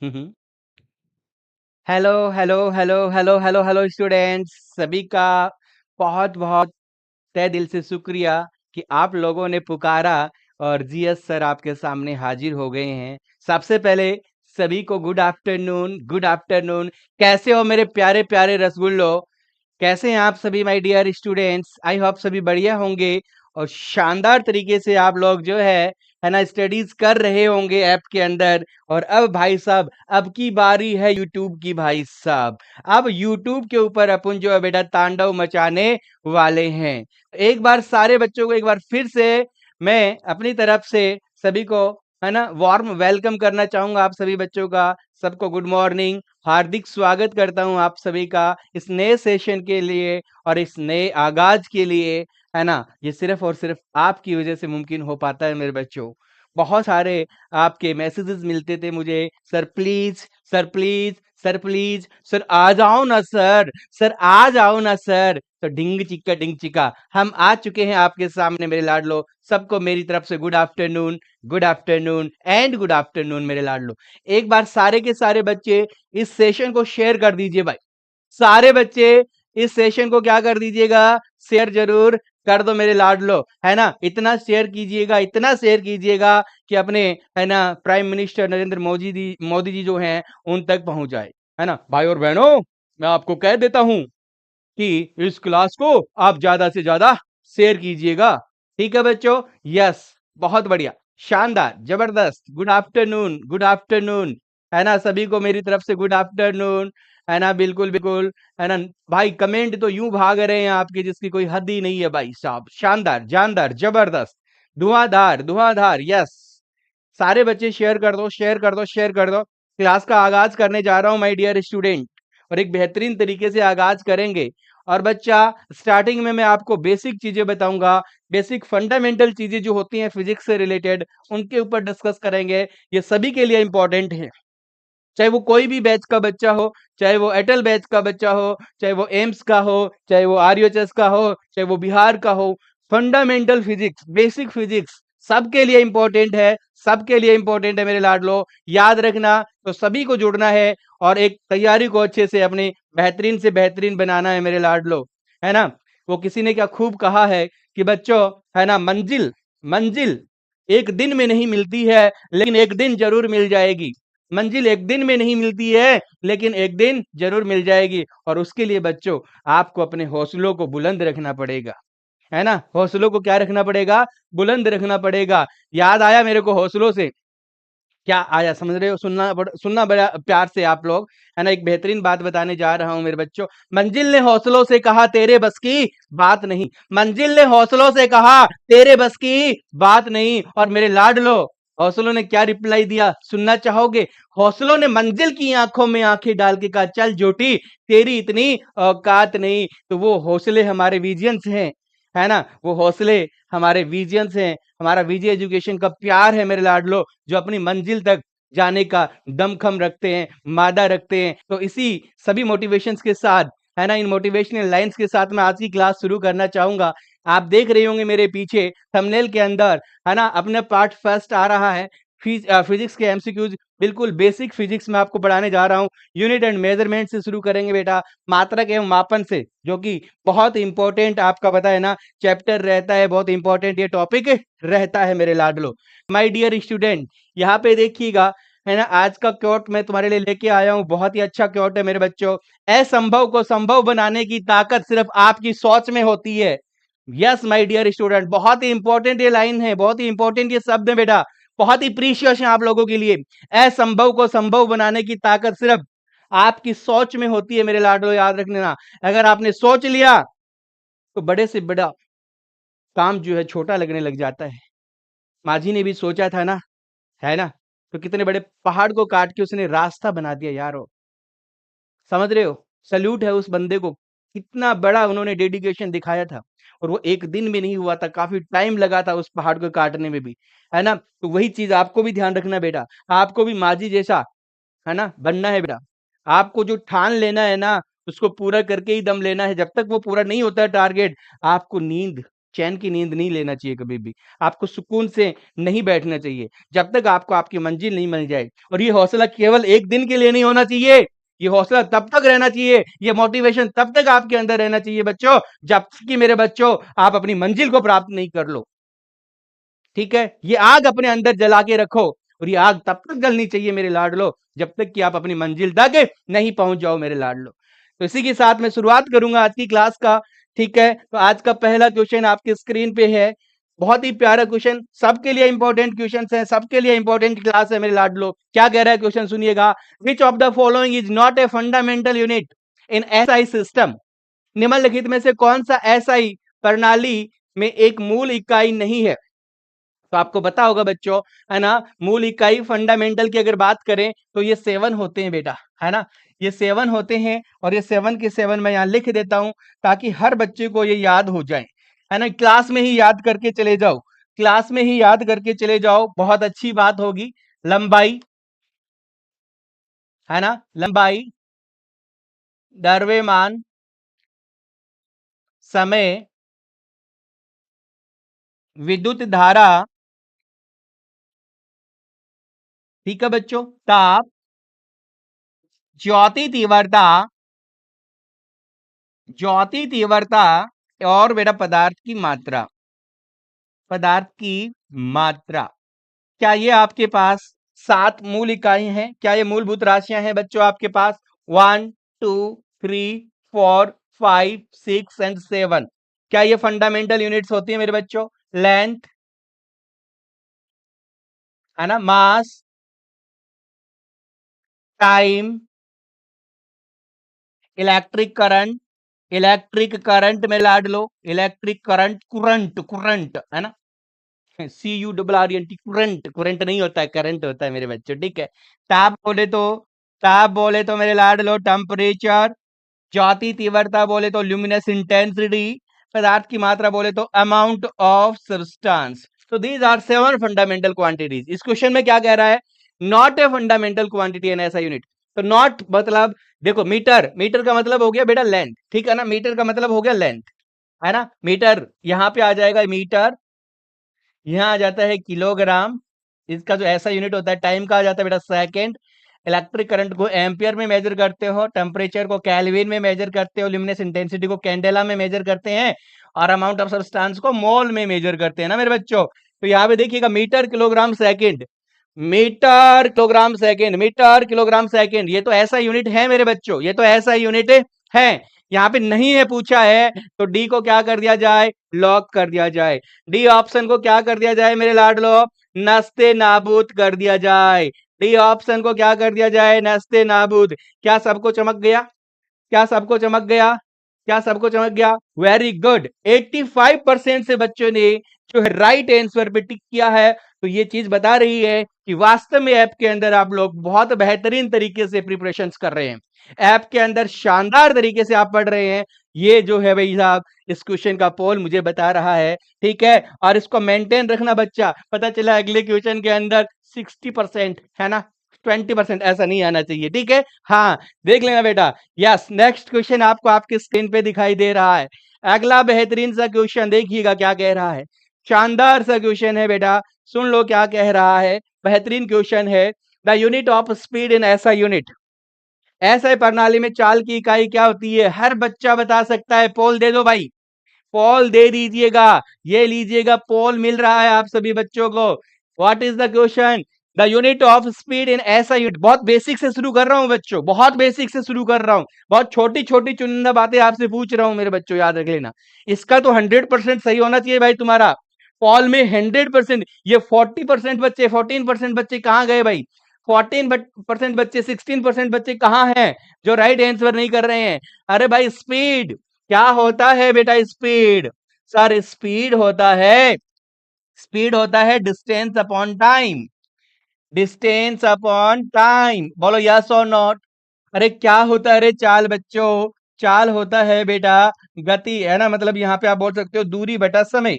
हुँ, हुँ। Hello, hello, hello, hello, hello, hello students सभी का बहुत-बहुत तहे दिल से शुक्रिया कि आप लोगों ने पुकारा और जीएस सर आपके सामने हाजिर हो गए हैं। सबसे पहले सभी को गुड आफ्टरनून, गुड आफ्टरनून। कैसे हो मेरे प्यारे-प्यारे रसगुल्लो? कैसे हैं आप सभी my dear students? I hope सभी बढ़िया होंगे और शानदार तरीके से आप लोग जो है ना स्टडीज़ कर रहे होंगे ऐप के अंदर। और अब भाई साहब अब की बारी है यूट्यूब की भाई साहब। अब यूट्यूब के ऊपर अपन जो है बेटा तांडव मचाने वाले हैं। एक बार सारे बच्चों को एक बार फिर से मैं अपनी तरफ से सभी को है ना वार्म वेलकम करना चाहूँगा आप सभी बच्चों का। सबको गुड मॉर्निंग, हार्दिक स्वागत करता हूँ आप सभी का इस नए सेशन के लिए और इस नए आगाज के लिए, है ना? ये सिर्फ़ और सिर्फ़ आपकी वज़ह से मुमकिन हो पाता है मेरे बच्चों। बहुत सारे आपके मैसेजेस मिलते थे मुझे, "sir please, sir please, sir please, sir आ जाओ ना सर आ जाओ ना सर।" तो ढिंग चिक्का, हम आ चुके हैं आपके सामने मेरे लाडलो। सबको मेरी तरफ से good afternoon and good afternoon मेरे लाडलो। एक बार सारे के सारे बच्चे इस सेशन को शेयर कर दीजिए भाई। सारे बच्चे इस सेशन को क्या कर दीजिएगा? शेयर ज़रूर कर दो मेरे लाडलो, है ना? इतना शेयर कीजिएगा कि अपने है ना प्राइम मिनिस्टर नरेंद्र मोदी जी जो हैं उन तक पहुँच जाए, है ना? भाई और बहनों, मैं आपको कह देता हूँ कि इस क्लास को आप ज़्यादा से ज़्यादा शेयर कीजिएगा। ठीक है बच्चों? यस, बहुत बढ़िया, शानदार, ज़बरदस्त। गुड आफ्टरनून, है ना? सभी को मेरी तरफ से गुड आफ्टरनून, है ना? बिल्कुल, बिल्कुल, है ना? भाई कमेंट तो यूँ भाग रहे हैं आपके जिसकी कोई हद ही नहीं है भाई साहब। शानदार, जानदार, ज़बरदस्त, धुआँधार, यस। सारे बच्चे शेयर कर दो, शेयर कर दो, शेयर कर दो। क्लास का आगाज़ करने जा रहा हूँ माय डियर स्टूडेंट और एक बेहतरीन तरीके से आगाज़ करेंगे। और बच्चा स्टार्टिंग में मैं आपको बेसिक चीज़ें बताऊँगा, बेसिक फंडामेंटल चीज़ें जो होती हैं फिज़िक्स से रिलेटेड, उनके ऊपर डिस्कस करेंगे। ये सभी के लिए इम्पोर्टेंट है। चाहे वो कोई भी बैच का बच्चा हो, चाहे वो एयरटेल बैच का बच्चा हो, चाहे वो एम्स का हो, चाहे वो आरयूएचएस का हो, चाहे वो बिहार का हो, फंडामेंटल फिजिक्स, बेसिक फिजिक्स सबके लिए इम्पोर्टेंट है, सबके लिए इम्पोर्टेंट है मेरे लाडलो। याद रखना तो सभी को जुड़ना है और एक तैयारी को अच्छे से बेहतरीन बनाना है मेरे लाडलो, है ना? वो किसी ने क्या खूब कहा है कि बच्चों, है ना, मंजिल मंजिल एक दिन में नहीं मिलती है, लेकिन एक दिन ज़रूर मिल जाएगी। मंजिल एक दिन में नहीं मिलती है, लेकिन एक दिन ज़रूर मिल जाएगी और उसके लिए बच्चों आपको अपने हौसलों को बुलंद रखना पड़ेगा, है ना? हौसलों को क्या रखना पड़ेगा? बुलंद रखना पड़ेगा। याद आया मेरे को हौसलों से? क्या आया समझ रहे हो? सुनना बड़ा प्यार से आप लोग, है ना? एक बेहतरीन बात बताने जा रहा हूँ मेरे बच्चों। मंजिल ने हौसलों से कहा तेरे बस की बात नहीं। मंजिल ने हौसलों से कहा तेरे बस की बात नहीं। और मेरे लाडलो, हौसलों ने क्या रिप्लाई दिया सुनना चाहोगे? हौसलों ने मंजिल की आंखों में आंखें डाल के कहा चल जोटी तेरी इतनी औकात नहीं। तो वो हौसले हमारे विजन्स हैं, है ना? वो हौसले हमारे विजन्स हैं, हमारा विजय एजुकेशन का प्यार है मेरे लाडलो, जो अपनी मंजिल तक जाने का दमखम रखते हैं, मादा रखते हैं। तो इसी सभी मोटिवेशंस के साथ, है ना, इन मोटिवेशनल लाइन्स के साथ मैं आज की क्लास शुरू करना चाहूँगा। आप देख रहे होंगे मेरे पीछे थंबनेल के अंदर, है ना, अपना पार्ट फर्स्ट आ रहा है। फिजिक्स के एमसीक्यूज, बिल्कुल बेसिक फिजिक्स मैं आपको पढ़ाने जा रहा हूँ। यूनिट एंड मेजरमेंट से शुरू करेंगे बेटा, मात्रक एवं मापन से, जो कि बहुत इंपॉर्टेंट आपका पता है ना चैप्टर रहता है, बहुत इंपॉर्टेंट ये टॉपिक रहता है मेरे लाडलो। माय डियर स्टूडेंट, यहाँ पे देखिएगा, है ना, आज का क्योट मैं तुम्हारे लिए लेके आया हूँ, बहुत ही अच्छा क्योट है मेरे बच्चों। असंभव को संभव बनाने की ताकत सिर्फ आपकी सोच में होती है। यस माय डियर स्टूडेंट, बहुत ही इंपॉर्टेंट ये लाइन है, बहुत ही इंपॉर्टेंट ये शब्द है बेटा, बहुत ही प्रीशियस है आप लोगों के लिए। असंभव को संभव बनाने की ताकत सिर्फ आपकी सोच में होती है मेरे लाडलो, याद रखना। अगर आपने सोच लिया तो बड़े से बड़ा काम जो है छोटा लगने लग जाता है। माझी ने भी सोचा था ना, है ना? तो कितने बड़े पहाड़ को काट के उसने रास्ता बना दिया यारो। समझ रहे हो? सैल्यूट है उस बंदे को। कितना बड़ा उन्होंने डेडिकेशन दिखाया था और वो एक दिन में नहीं हुआ था, काफ़ी टाइम लगा था उस पहाड़ को काटने में भी, है ना? तो वही चीज़ आपको भी ध्यान रखना बेटा, आपको भी माझी जैसा, है ना, बनना है बेटा। आपको जो ठान लेना है ना, उसको पूरा करके ही दम लेना है। जब तक वो पूरा नहीं होता है टारगेट, आपको नींद चैन की नींद नहीं लेना चाहिए कभी भी। आपको सुकून से नहीं बैठना चाहिए जब तक आपको आपकी मंजिल नहीं मिल जाए। और ये हौसला केवल एक दिन के लिए नहीं होना चाहिए, ये हौसला तब तक रहना चाहिए, ये मोटिवेशन तब तक आपके अंदर रहना चाहिए बच्चों, जब तक कि मेरे बच्चों आप अपनी मंजिल को प्राप्त नहीं कर लो। ठीक है, ये आग अपने अंदर जला के रखो, और ये आग तब तक जलनी चाहिए मेरे लाडलो जब तक कि आप अपनी मंजिल तक नहीं पहुंच जाओ मेरे लाडलो। तो इसी के साथ मैं शुरुआत करूंगा आज की क्लास का। ठीक है, तो आज का पहला क्वेश्चन आपकी स्क्रीन पे है, बहुत ही प्यारा क्वेश्चन, सबके लिए इंपॉर्टेंट क्वेश्चन है, सबके लिए इंपॉर्टेंट क्लास है मेरे लाडलो। क्या कह रहा है क्वेश्चन, सुनिएगा। विच of the following is not a fundamental unit in SI system? निम्नलिखित में से कौन सा एसआई प्रणाली में एक मूल इकाई नहीं है? तो आपको पता होगा बच्चों, है ना, मूल इकाई फंडामेंटल की अगर बात करें तो ये 7 होते हैं बेटा, है ना, ये 7 होते हैं, और ये 7 के 7 मैं यहाँ लिख देता हूं ताकि हर बच्चे को ये याद हो जाए, है ना, क्लास में ही याद करके चले जाओ, क्लास में ही याद करके चले जाओ, बहुत अच्छी बात होगी। लंबाई, है ना, लंबाई, द्रव्यमान, समय, विद्युत धारा, ठीक है बच्चों, ताप, ज्योति तीव्रता, ज्योति तीव्रता, और बेटा पदार्थ की मात्रा, पदार्थ की मात्रा। क्या ये आपके पास 7 मूल इकाई हैं? क्या ये मूलभूत राशियां हैं बच्चों आपके पास? 1 2 3 4 5 6 एंड 7। क्या ये फंडामेंटल यूनिट्स होती है मेरे बच्चों? लेंथ, है ना, mass, time, electric current, electric current में लाड लो, इलेक्ट्रिक करंट, कुरंट, कुरंट, है ना, CURRENT, कुरंट, कुरंट नहीं होता है, करंट होता है मेरे बच्चों। ठीक है, ताप बोले तो मेरे लाड लो टेम्परेचर, ज्योति तीव्रता बोले तो ल्यूमिनस इंटेंसिटी, पदार्थ की मात्रा बोले तो अमाउंट ऑफ सब्सटेंस। तो दीज आर 7 फंडामेंटल क्वांटिटीज। इस क्वेश्चन में क्या कह रहा है? Not a fundamental quantity an SI unit. तो नॉट मतलब देखो, मीटर, मीटर का मतलब हो गया बेटा लेंथ, ठीक है ना, मीटर का मतलब हो गया लेंथ, है ना, मीटर यहां पे आ जाएगा मीटर, यहाँ आ जाता है किलोग्राम, इसका जो ऐसा यूनिट होता है टाइम का आ जाता है बेटा सेकंड, इलेक्ट्रिक करंट को एम्पियर में मेजर करते हो, टेम्परेचर को केल्विन में मेजर करते हो, ल्यूमिनस इंटेंसिटी को कैंडेला में मेजर करते हैं, और अमाउंट ऑफ सब्सटेंस को मोल में मेजर करते हैं ना मेरे बच्चों। तो यहाँ पे देखिएगा metre kilogram second, metre kilogram second, metre kilogram second, ये तो ऐसा यूनिट है मेरे बच्चों, ये तो ऐसा यूनिट है। यहाँ पे नहीं है पूछा है, तो डी को क्या कर दिया जाए? लॉक कर दिया जाए। डी ऑप्शन को क्या कर दिया जाए मेरे लाडलो? नस्ते नाबूद कर दिया जाए। डी ऑप्शन को क्या कर दिया जाए? नस्ते नाबूद। क्या सबको चमक गया? क्या सबको चमक गया? क्या सबको चमक गया? वेरी गुड, 85% से बच्चों ने जो है राइट आंसर पे टिक किया है। तो ये चीज बता रही है कि वास्तव में ऐप के अंदर आप लोग बहुत बेहतरीन तरीके से प्रिपरेशन कर रहे हैं, ऐप के अंदर शानदार तरीके से आप पढ़ रहे हैं। ये जो है भाई साहब इस क्वेश्चन का पोल मुझे बता रहा है, ठीक है, और इसको मेंटेन रखना बच्चा। पता चला अगले क्वेश्चन के अंदर 60%, है ना, 20% ऐसा नहीं आना चाहिए, ठीक है। हाँ, देख लेना बेटा। यस, नेक्स्ट क्वेश्चन आपको आपके स्क्रीन पे दिखाई दे रहा है। अगला बेहतरीन सा क्वेश्चन देखिएगा क्या कह रहा है, शानदार सा क्वेश्चन है बेटा, सुन लो क्या कह रहा है, बेहतरीन क्वेश्चन है। The unit of speed in ऐसा यूनिट, ऐसा प्रणाली में चाल की इकाई क्या होती है? हर बच्चा बता सकता है, पोल दे दो भाई, पोल दे दीजिएगा। ये लीजिएगा, पोल मिल रहा है आप सभी बच्चों को। What is the question? The unit of speed in ऐसा यूनिट। बहुत बेसिक से शुरू कर रहा हूं बच्चों, बहुत बेसिक से शुरू कर रहा हूं, बहुत छोटी छोटी चुनिंदा बातें आपसे पूछ रहा हूं मेरे बच्चों, याद रख लेना। इसका तो 100% सही होना चाहिए भाई तुम्हारा, पॉल में 100%। ये 40% बच्चे, 14% बच्चे कहाँ गए भाई? 14% बच्चे, 16% बच्चे कहाँ हैं जो राइट आंसर नहीं कर रहे हैं? अरे भाई स्पीड क्या होता है बेटा? स्पीड सर, स्पीड होता है, स्पीड होता है distance upon time, distance upon time. बोलो यस और नॉट। अरे क्या होता है? अरे चाल बच्चों, चाल होता है बेटा गति, है ना, मतलब यहाँ पे आप बोल सकते हो दूरी बटा समय,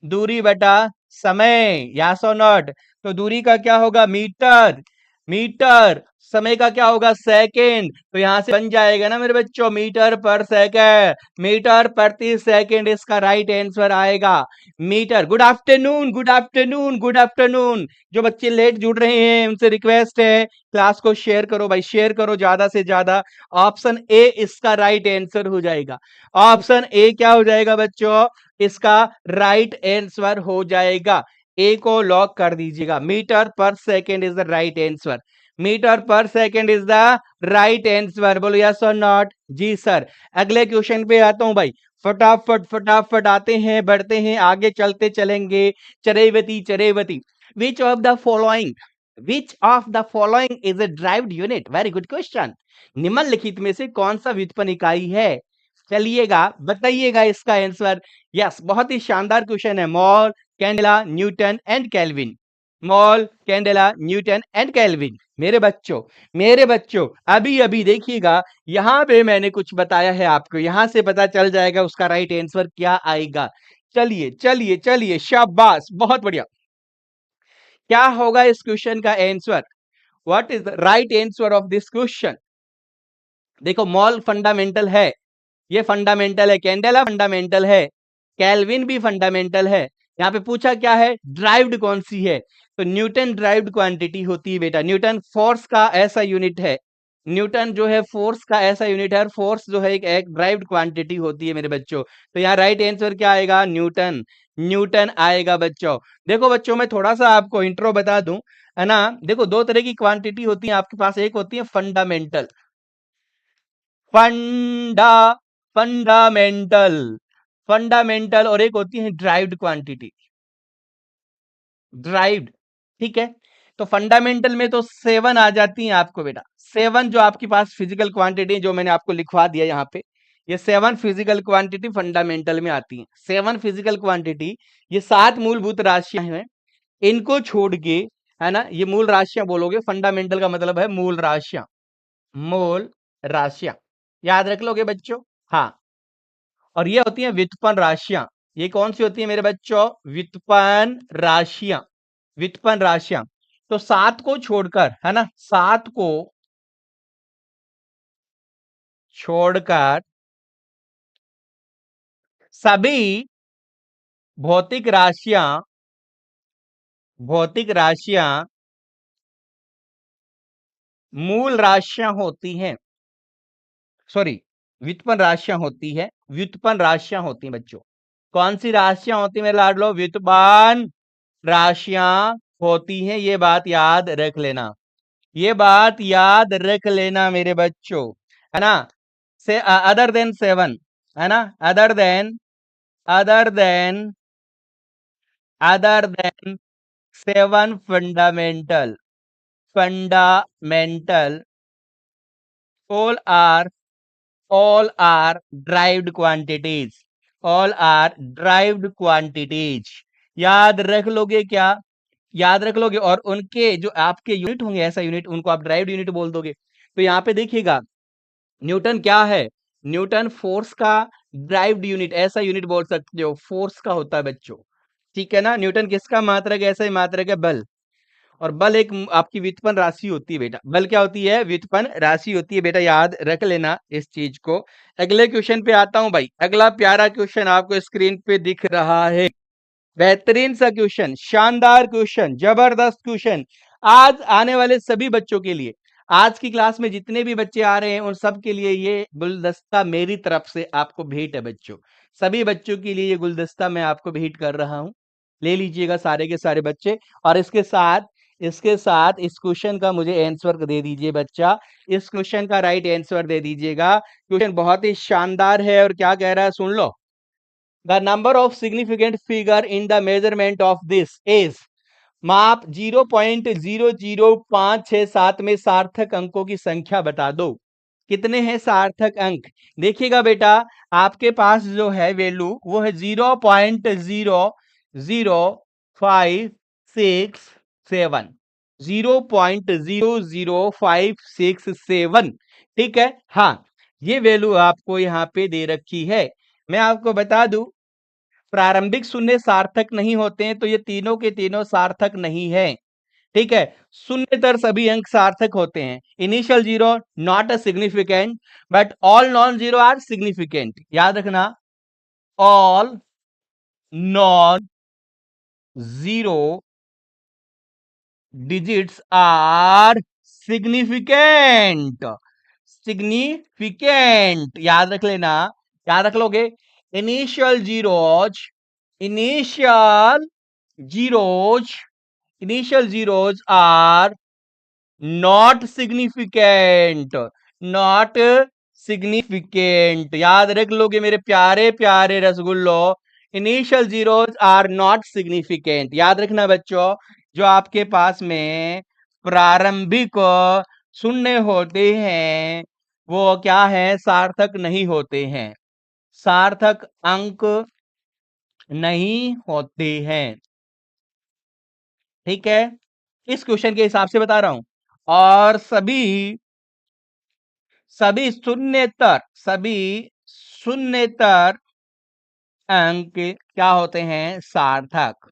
दूरी बटा समय, यस और नॉट। तो दूरी का क्या होगा? मीटर, मीटर समय का क्या होगा? सेकेंड। तो यहां से बन जाएगा ना मेरे बच्चों, मीटर पर सेकेंड, मीटर प्रति सेकेंड इसका राइट आंसर आएगा, metre. Good afternoon, good afternoon, good afternoon. जो बच्चे लेट जुड़ रहे हैं उनसे रिक्वेस्ट है क्लास को शेयर करो भाई, शेयर करो ज्यादा से ज्यादा। ऑप्शन ए इसका राइट आंसर हो जाएगा। ऑप्शन ए क्या हो जाएगा बच्चों? इसका राइट आंसर हो जाएगा। ए को लॉक कर दीजिएगा। मीटर पर second is the right answer. Metre पर second is the right answer. बोलो यस और नॉट? जी सर। अगले क्वेश्चन पे आता हूं भाई, फटाफट फटाफट आते हैं, बढ़ते हैं, आगे चलते चलेंगे। चरेवती चरेवती, which of the following, which of the following is a derived unit? Very good question. निम्नलिखित में से कौन सा व्युत्पन्न इकाई है? चलिएगा बताइएगा इसका आंसर। यस, बहुत ही शानदार क्वेश्चन है। Mall, candela, Newton and kelvin. Mall, candela, Newton and kelvin. मेरे बच्चों अभी अभी देखिएगा, यहां पे मैंने कुछ बताया है आपको, यहां से पता चल जाएगा उसका राइट आंसर क्या आएगा। चलिए चलिए चलिए, शाबाश, बहुत बढ़िया। क्या होगा इस क्वेश्चन का answer? What is the right answer of this question? देखो, मॉल फंडामेंटल है, ये फंडामेंटल है, कैंडेला फंडामेंटल है, केल्विन भी फंडामेंटल है। यहाँ पे पूछा क्या है? ड्राइव्ड कौन सी है? तो न्यूटन ड्राइव्ड क्वांटिटी होती है बेटा। न्यूटन फोर्स का ऐसा यूनिट है, न्यूटन जो है फोर्स का ऐसा यूनिट है, और फोर्स जो है एक ड्राइव्ड क्वांटिटी होती है मेरे बच्चों। तो यहाँ राइट आंसर क्या आएगा? न्यूटन, न्यूटन आएगा बच्चों। देखो बच्चों, मैं थोड़ा सा आपको इंट्रो बता दूं, है ना। देखो, दो तरह की क्वांटिटी होती है आपके पास। एक होती है फंडामेंटल, फंडा फंडामेंटल फंडामेंटल, और एक होती है ड्राइव्ड क्वांटिटी, ड्राइव्ड। ठीक है। तो फंडामेंटल में तो 7 आ जाती हैं आपको बेटा। 7 जो आपके पास फिजिकल क्वांटिटी, जो मैंने आपको लिखवा दिया यहाँ पे, ये 7 फिजिकल क्वांटिटी फंडामेंटल में आती हैं। 7 फिजिकल क्वांटिटी, ये 7 मूलभूत राशियां हैं। इनको छोड़ के, है ना, ये मूल राशियां बोलोगे, फंडामेंटल का मतलब है मूल राशियां, मूल राशियां। याद रख लोगे बच्चों? हाँ। और ये होती हैं व्युत्पन्न राशियां। ये कौन सी होती है मेरे बच्चों? व्युत्पन्न राशियां, व्युत्पन्न राशियां। तो 7 को छोड़कर, है ना, 7 को छोड़कर सभी भौतिक राशियां, भौतिक राशियां मूल राशियां होती हैं। सॉरी, व्युत्पन्न राशियां होती है, व्युत्पन्न राशियां होती हैं बच्चों। कौन सी राशियां होती है मेरे लाडलो? व्युत्पन्न राशियां होती हैं। ये बात याद रख लेना, ये बात याद रख लेना मेरे बच्चों, है ना। से अदर देन 7, है ना, other than, other than, other than 7 fundamental, fundamental, all are, all are derived quantities, all are derived quantities। याद रख लोगे क्या? याद रख लोगे। और उनके जो आपके यूनिट होंगे, ऐसा यूनिट, उनको आप ड्राइव्ड यूनिट बोल दोगे। तो यहाँ पे देखिएगा, न्यूटन क्या है? न्यूटन फोर्स का ड्राइव्ड यूनिट, ऐसा यूनिट बोल सकते हो, फोर्स का होता है बच्चों। ठीक है ना। न्यूटन किसका मात्रक? ऐसा ही मात्रक है बल। और बल एक आपकी व्युत्पन्न राशि होती है बेटा। बल क्या होती है? व्युत्पन्न राशि होती है बेटा, याद रख लेना इस चीज को। अगले क्वेश्चन पे आता हूं भाई। अगला प्यारा क्वेश्चन आपको स्क्रीन पे दिख रहा है। बेहतरीन सा क्वेश्चन, शानदार क्वेश्चन, जबरदस्त क्वेश्चन, आज आने वाले सभी बच्चों के लिए। आज की क्लास में जितने भी बच्चे आ रहे हैं उन सब के लिए ये गुलदस्ता मेरी तरफ से आपको भेंट है बच्चों। सभी बच्चों के लिए ये गुलदस्ता मैं आपको भेंट कर रहा हूं। ले लीजिएगा सारे के सारे बच्चे। और इसके साथ, इसके साथ इस क्वेश्चन का मुझे आंसर दे दीजिए बच्चा। इस क्वेश्चन का राइट आंसर दे दीजिएगा। क्वेश्चन बहुत ही शानदार है, और क्या कह रहा है सुन लो। The number of significant figure in the measurement of this is, माप 0.00567 में सार्थक अंकों की संख्या बता दो। कितने हैं सार्थक अंक? देखिएगा बेटा, आपके पास जो है वैल्यू वो है 0.00567, 0.00567। ठीक है। हाँ, ये वैल्यू आपको यहाँ पे दे रखी है। मैं आपको बता दूं, प्रारंभिक शून्य सार्थक नहीं होते हैं, तो ये तीनों के तीनों सार्थक नहीं है। ठीक है, शून्यतर सभी अंक सार्थक होते हैं। Initial zero not a significant but all non zero are significant. याद रखना, all non zero digits are significant. Significant याद रख लेना, याद रख लोगे। Initial zeros, initial zeros, initial zeros are not significant, not significant. याद रख लोगे मेरे प्यारे प्यारे रसगुल्लो, initial zeros are not significant. याद रखना बच्चों, जो आपके पास में प्रारंभिक शून्य होते हैं वो क्या है, सार्थक नहीं होते हैं, सार्थक अंक नहीं होते हैं। ठीक है, इस क्वेश्चन के हिसाब से बता रहा हूं। और सभी शून्यतर, सभी शून्यतर अंक क्या होते हैं, सार्थक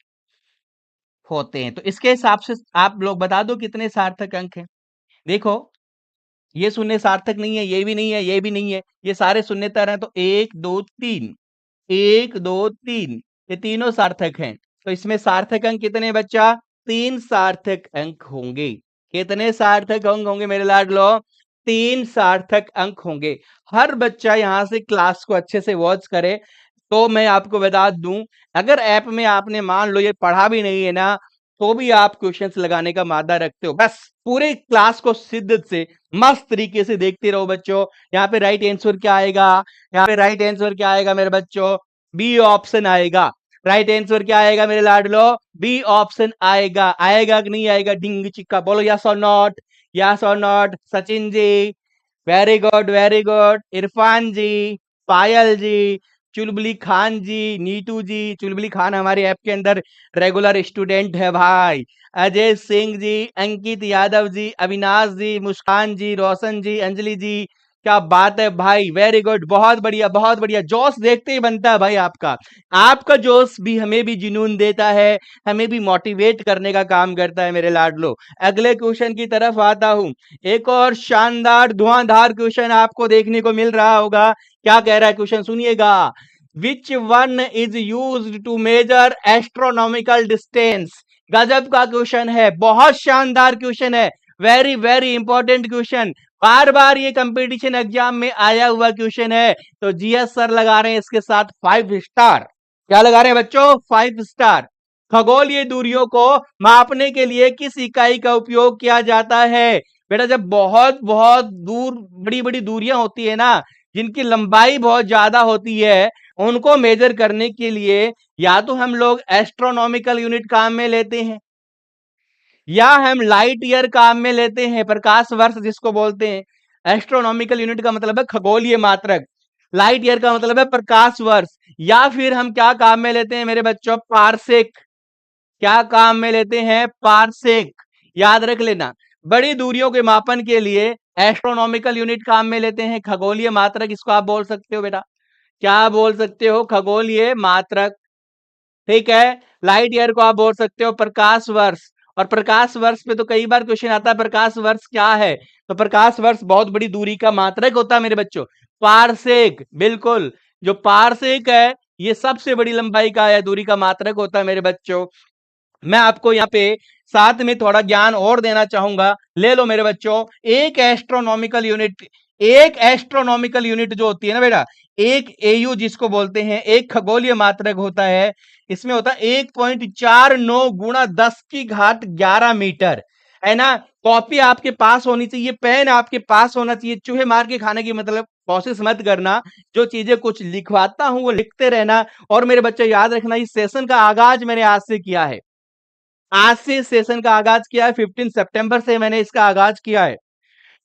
होते हैं। तो इसके हिसाब से आप लोग बता दो कितने सार्थक अंक हैं। देखो, ये शून्य सार्थक नहीं है, ये भी नहीं है, ये भी नहीं है, ये सारे शून्यतर हैं। तो 1 2 3, 1 2 3, ये तीनों सार्थक हैं। तो इसमें सार्थक अंक कितने बच्चा, 3 सार्थक अंक होंगे। कितने सार्थक अंक होंगे मेरे लाडलो, 3 सार्थक अंक होंगे। हर बच्चा यहां से क्लास को अच्छे से वॉच करे। तो मैं आपको बता दूं, अगर ऐप में आपने मान लो ये पढ़ा भी नहीं है ना, तो भी आप क्वेश्चंस लगाने का मादा रखते हो। बस पूरे क्लास को शिद्दत से मस्त तरीके से देखते रहो बच्चों। यहाँ पे राइट आंसर क्या आएगा, यहाँ पे राइट आंसर क्या आएगा मेरे बच्चों, बी ऑप्शन आएगा। राइट आंसर क्या आएगा मेरे लाडलो, बी ऑप्शन आएगा। आएगा कि नहीं आएगा, डिंग चिक्का बोलो, यस और नॉट, यस और not. Sachin ji very good, very good. Irfan ji, Payal ji, Chulbuli Khan ji, Neetu ji, Chulbuli Khan हमारे ऐप के अंदर रेगुलर स्टूडेंट है भाई। अजय सिंह जी, अंकित यादव जी, अविनाश जी, मुस्कान जी, रोशन जी, अंजलि जी, क्या बात है भाई, वेरी गुड, बहुत बढ़िया, बहुत बढ़िया। जोश देखते ही बनता है भाई आपका। आपका जोश भी हमें भी जुनून देता है, हमें भी मोटिवेट करने का काम करता है मेरे लाडलो। अगले क्वेश्चन की तरफ आता हूं। एक और शानदार धुआंधार क्वेश्चन आपको देखने को मिल रहा होगा। क्या कह रहा है क्वेश्चन, सुनिएगा। Which one is used to measure astronomical distance. गजब का क्वेश्चन है, बहुत शानदार क्वेश्चन है, वेरी वेरी इंपॉर्टेंट क्वेश्चन। बार बार ये कंपटीशन एग्जाम में आया हुआ क्वेश्चन है। तो जीएस सर लगा रहे हैं इसके साथ 5 स्टार। क्या लगा रहे हैं बच्चों, 5 स्टार। खगोलीय दूरियों को मापने के लिए किस इकाई का उपयोग किया जाता है। बेटा, जब बहुत बहुत दूर बड़ी बड़ी दूरियां होती है ना, जिनकी लंबाई बहुत ज्यादा होती है, उनको मेजर करने के लिए या तो हम लोग एस्ट्रोनॉमिकल यूनिट काम में लेते हैं, या हम लाइट ईयर काम में लेते हैं, प्रकाश वर्ष जिसको बोलते हैं। एस्ट्रोनॉमिकल यूनिट का मतलब है खगोलीय मात्रक, लाइट ईयर का मतलब है प्रकाश वर्ष। या फिर हम क्या काम में लेते हैं मेरे बच्चों, पारसेक। क्या काम में लेते हैं, पारसेक। याद रख लेना, बड़ी दूरियों के मापन के लिए एस्ट्रोनॉमिकल यूनिट काम में लेते हैं, खगोलीय मात्रक इसको आप बोल सकते हो बेटा। क्या बोल सकते हो, खगोलीय मात्रक। ठीक है, लाइट ईयर को आप बोल सकते हो प्रकाश वर्ष। और प्रकाश वर्ष पे तो कई बार क्वेश्चन आता है, प्रकाश वर्ष क्या है। तो प्रकाश वर्ष बहुत बड़ी दूरी का मात्रक होता है मेरे बच्चों। पारसेक, बिल्कुल, जो पारसेक है ये सबसे बड़ी लंबाई का है, दूरी का मात्रक होता है मेरे बच्चों। मैं आपको यहाँ पे साथ में थोड़ा ज्ञान और देना चाहूंगा, ले लो मेरे बच्चों। एक एस्ट्रोनॉमिकल यूनिट, एक एस्ट्रोनॉमिकल यूनिट जो होती है ना बेटा, एक एयू जिसको बोलते हैं, एक खगोलीय मात्रक होता है। इसमें होता है 1.49 गुणा 10 की घात 11 मीटर, है ना। कॉपी आपके पास होनी चाहिए, पेन आपके पास होना चाहिए। चूहे मार के खाने की मतलब कोशिश मत करना, जो चीजें कुछ लिखवाता हूं वो लिखते रहना। और मेरे बच्चे याद रखना, इस सेशन का आगाज मैंने आज से किया है, आज से सेशन का आगाज किया है, 15 सितंबर से मैंने इसका आगाज किया है।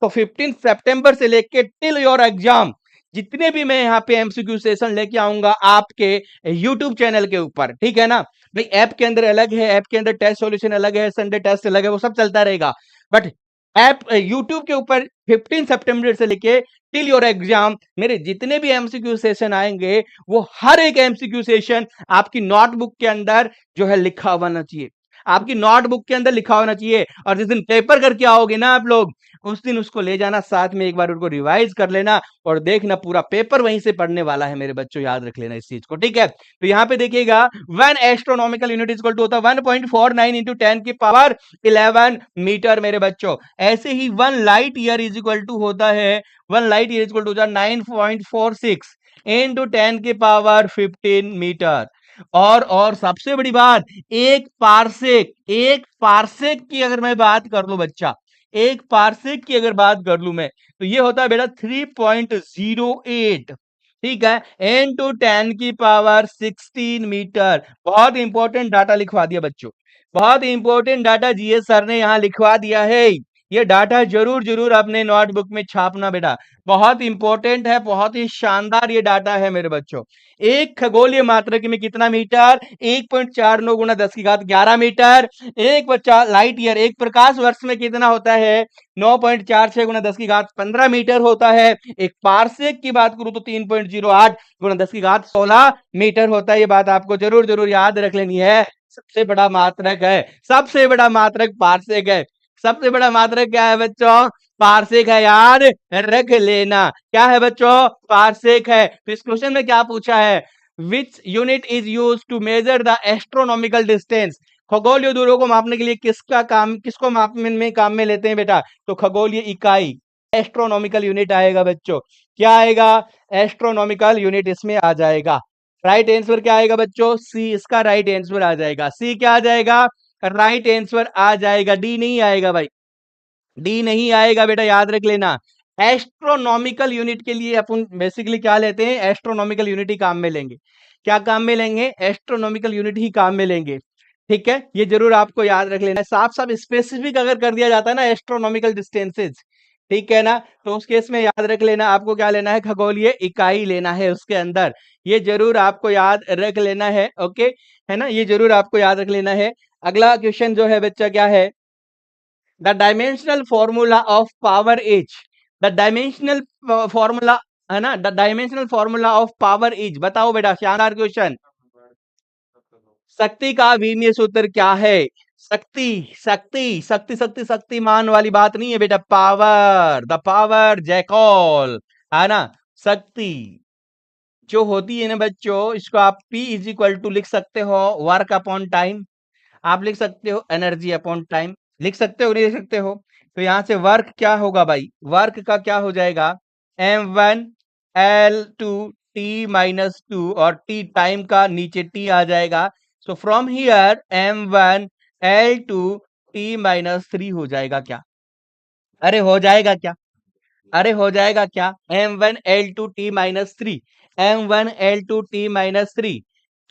तो 15 सितंबर से लेके टिल योर एग्जाम जितने भी मैं यहाँ पे एमसीक्यू सेशन लेके आऊंगा आपके यूट्यूब चैनल के ऊपर, ठीक है ना भाई। ऐप के अंदर अलग है, ऐप के अंदर टेस्ट सॉल्यूशन अलग है, संडे टेस्ट अलग है, वो सब चलता रहेगा। बट ऐप यूट्यूब के ऊपर 15 सितंबर से लेके टिल योर एग्जाम मेरे जितने भी एमसीक्यू सेशन आएंगे, वो हर एक एमसीक्यू सेशन आपकी नोटबुक के अंदर जो है लिखा होना चाहिए। आपकी नोटबुक के अंदर लिखा होना चाहिए, और जिस दिन पेपर करके आओगे ना आप लोग, उस दिन उसको ले जाना साथ में, एक बार उनको रिवाइज कर लेना और देखना पूरा पेपर वहीं से पढ़ने वाला है मेरे बच्चों, याद रख लेना इस चीज को, ठीक है। तो यहाँ पे देखिएगा 1 एस्ट्रोनॉमिकल यूनिट इक्वल टू होता है 1.49 इंटू 10 की पावर 11 मीटर मेरे बच्चों। ऐसे ही 1 light year is equal to होता है 1 light year equal to 9.46 into 10 की पावर 15 मीटर। और सबसे बड़ी बात, एक पारसेक की अगर मैं बात कर लूं बच्चा, एक पारसेक की अगर बात कर लूं मैं, तो ये होता है बेटा 3.08, ठीक है, इंटू 10 की पावर 16 मीटर। बहुत इंपॉर्टेंट डाटा लिखवा दिया बच्चों, बहुत इंपॉर्टेंट डाटा जीएस सर ने यहां लिखवा दिया है। ये डाटा जरूर जरूर अपने नोटबुक में छापना बेटा, बहुत इंपॉर्टेंट है, बहुत ही शानदार ये डाटा है मेरे बच्चों। एक खगोलीय मात्रक में कितना मीटर, 1.49 गुना 10 की घात 11 मीटर। एक बच्चा लाइट ईयर, एक प्रकाश वर्ष में कितना होता है, 9.46 गुना 10 की घात 15 मीटर होता है। एक पारसेक की बात करूं तो 3.08 गुना 10 की घात 16 मीटर होता है। ये बात आपको जरूर जरूर याद रख लेनी है। सबसे बड़ा मात्रक है, सबसे बड़ा मात्रक पारसेक है। सबसे बड़ा मात्रक क्या है बच्चों, पारसेक है, याद रख लेना। क्या है बच्चों, पारसेक है। तो इस क्वेश्चन में क्या पूछा है, which unit is use to measure the astronomical distance. खगोलीय दूरों को मापने के लिए किसको मापने में काम में लेते हैं बेटा, तो खगोलीय इकाई, एस्ट्रोनॉमिकल यूनिट आएगा बच्चों। क्या आएगा, एस्ट्रोनॉमिकल यूनिट इसमें आ जाएगा। राइट आंसर क्या आएगा बच्चों, सी इसका राइट आंसर आ जाएगा। सी क्या आ जाएगा, राइट आंसर आ जाएगा। डी नहीं आएगा भाई, डी नहीं आएगा बेटा, याद रख लेना। एस्ट्रोनॉमिकल यूनिट के लिए अपन बेसिकली क्या लेते हैं, एस्ट्रोनॉमिकल यूनिट ही काम में लेंगे। क्या काम में लेंगे, एस्ट्रोनॉमिकल यूनिट ही काम में लेंगे, ठीक है। ये जरूर आपको याद रख लेना है। साफ साफ स्पेसिफिक अगर कर दिया जाता है ना एस्ट्रोनॉमिकल डिस्टेंसेज, ठीक है ना, तो उस केस में याद रख लेना आपको क्या लेना है, खगोलीय इकाई लेना है उसके अंदर। ये जरूर आपको याद रख लेना है, ओके, है ना, ये जरूर आपको याद रख लेना है। अगला क्वेश्चन जो है बच्चा क्या है, the dimensional formula of power is, the dimensional formula है ना, the dimensional formula of power is, बताओ बेटा, शानदार क्वेश्चन। शक्ति का विमीय सूत्र क्या है, शक्ति शक्ति शक्ति शक्ति शक्तिमान वाली बात नहीं है बेटा, पावर, द पावर जैकॉल, है ना। शक्ति जो होती है ना बच्चों, इसको आप P इज इक्वल टू लिख सकते हो वर्क अपॉन टाइम, आप लिख सकते हो एनर्जी अपॉन टाइम, लिख सकते हो नहीं लिख सकते हो। तो यहां से वर्क क्या होगा भाई, वर्क का क्या हो जाएगा, M1L2T-2, और T टाइम का नीचे T आ जाएगा। सो फ्रॉम हियर M1L2T-3 हो जाएगा क्या, अरे हो जाएगा क्या, अरे हो जाएगा क्या, M1L2T-3, M1L2T-3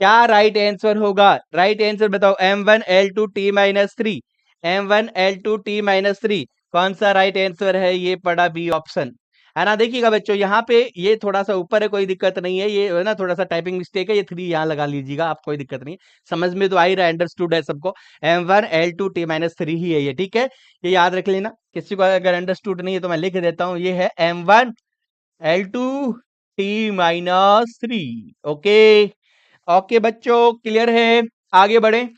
क्या राइट आंसर होगा, राइट आंसर बताओ, M1L2T-3, M1L2T-3 कौन सा राइट आंसर है, ये पड़ा बी ऑप्शन, है ना। देखिएगा बच्चों यहाँ पे ये थोड़ा सा ऊपर है, कोई दिक्कत नहीं है, ये है ना थोड़ा सा टाइपिंग मिस्टेक है, ये 3 यहाँ लगा लीजिएगा आप, कोई दिक्कत नहीं, समझ में तो आ ही रहा है, अंडरस्टूड है सबको। M1L2T-3 ही है ये, ठीक है, ये याद रख लेना। किसी को अगर अंडरस्टूड नहीं है तो मैं लिख देता हूँ, ये है M1L2T-3, ओके। ओके बच्चों, क्लियर है, आगे बढ़े,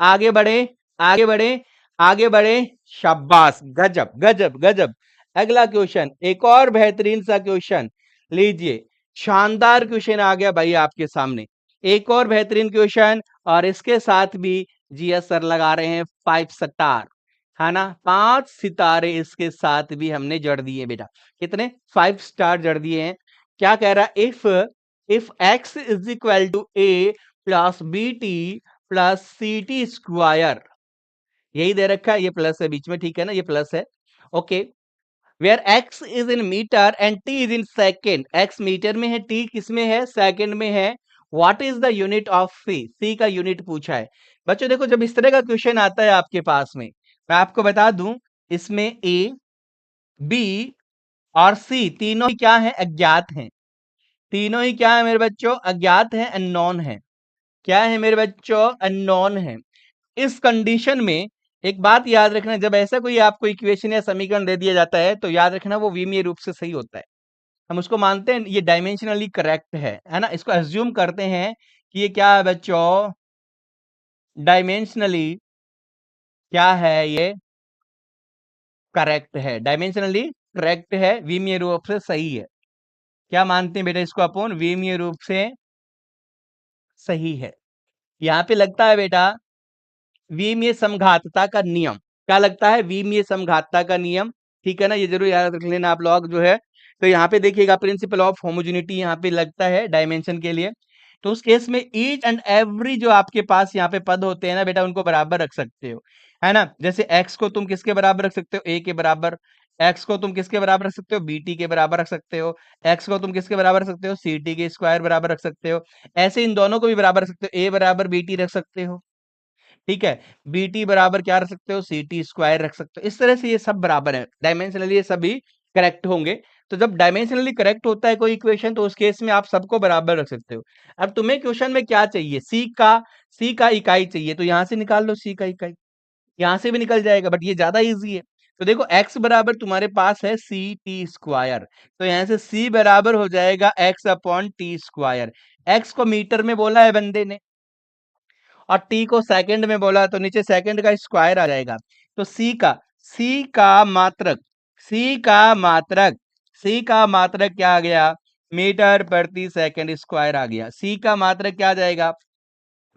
आगे बढ़े, आगे बढ़े, आगे बढ़े, शाबाश, गजब गजब गजब। अगला क्वेश्चन, एक और बेहतरीन सा क्वेश्चन लीजिए, शानदार क्वेश्चन आ गया भाई आपके सामने, एक और बेहतरीन क्वेश्चन, और इसके साथ भी जीएस सर लगा रहे हैं 5 स्टार, है ना, 5 सितारे इसके साथ भी हमने जड़ दिए बेटा, कितने, 5 स्टार जड़ दिए हैं। क्या कह रहा है, if x is equal to a plus B T plus C T square, यही दे रखा है, ये प्लस है बीच में, ठीक है ना, ये प्लस है, okay. Where x is in metre and t is in second, x metre में है, t किस में है, सेकेंड में है। What is the unit of c का यूनिट पूछा है। बच्चों देखो, जब इस तरह का क्वेश्चन आता है आपके पास में, मैं आपको बता दूं, इसमें a b और c तीनों ही क्या है, अज्ञात हैं, तीनों ही क्या है मेरे बच्चों, अज्ञात है, अननोन है। क्या है मेरे बच्चों, अननोन है। इस कंडीशन में एक बात याद रखना, जब ऐसा कोई आपको इक्वेशन या समीकरण दे दिया जाता है तो याद रखना वो विमीय रूप से सही होता है, हम उसको मानते हैं ये डायमेंशनली करेक्ट है ना, इसको अज्यूम करते हैं कि ये क्या है बच्चों, डायमेंशनली क्या है ये? करेक्ट है, डायमेंशनली करेक्ट है, विमीय रूप से सही है। क्या मानते हैं बेटा इसको अपन? विमीय रूप से सही है। यहाँ पे लगता है बेटा विमीय समघातता का नियम। क्या लगता है? विमीय समघातता का नियम। ठीक है ना, ये जरूर याद रख लेना आप लोग जो है। तो यहाँ पे देखिएगा प्रिंसिपल ऑफ होमोजेनिटी यहाँ पे लगता है डायमेंशन के लिए। तो उस केस में ईच एंड एवरी जो आपके पास यहाँ पे पद होते हैं ना बेटा, उनको बराबर रख सकते हो, है ना। जैसे x को तुम किसके बराबर रख सकते हो? a के बराबर। x को तुम किसके बराबर रख सकते हो? bt के बराबर रख सकते हो। x को तुम किसके बराबर रख सकते हो? ct के स्क्वायर बराबर रख सकते हो। ऐसे इन दोनों को भी बराबर रख सकते हो, a बराबर bt रख सकते हो। ठीक है, बी टी बराबर क्या रख सकते हो? सी टी स्क्वायर रख सकते हो। इस तरह से ये सब बराबर है, डायमेंशनली ये सभी करेक्ट होंगे। तो जब डायमेंशनली करेक्ट होता है कोई इक्वेशन, तो उस केस में आप सबको बराबर रख सकते हो। अब तुम्हें क्वेश्चन में क्या चाहिए? सी का इकाई चाहिए, तो यहां से निकाल लो सी का इकाई। यहां से भी निकल जाएगा, बट ये ज्यादा इजी है। तो देखो x बराबर तुम्हारे पास है सी टी स्क्वायर, तो यहां से c बराबर हो जाएगा x upon T square. x को मीटर में बोला है बंदे ने, और टी को सेकंड में बोला, तो नीचे सेकंड का स्क्वायर आ जाएगा। तो सी का मात्रक सी का मात्रक सी का मात्रक क्या आ गया? मीटर प्रति सेकंड स्क्वायर आ गया। सी का मात्रक क्या आ जाएगा?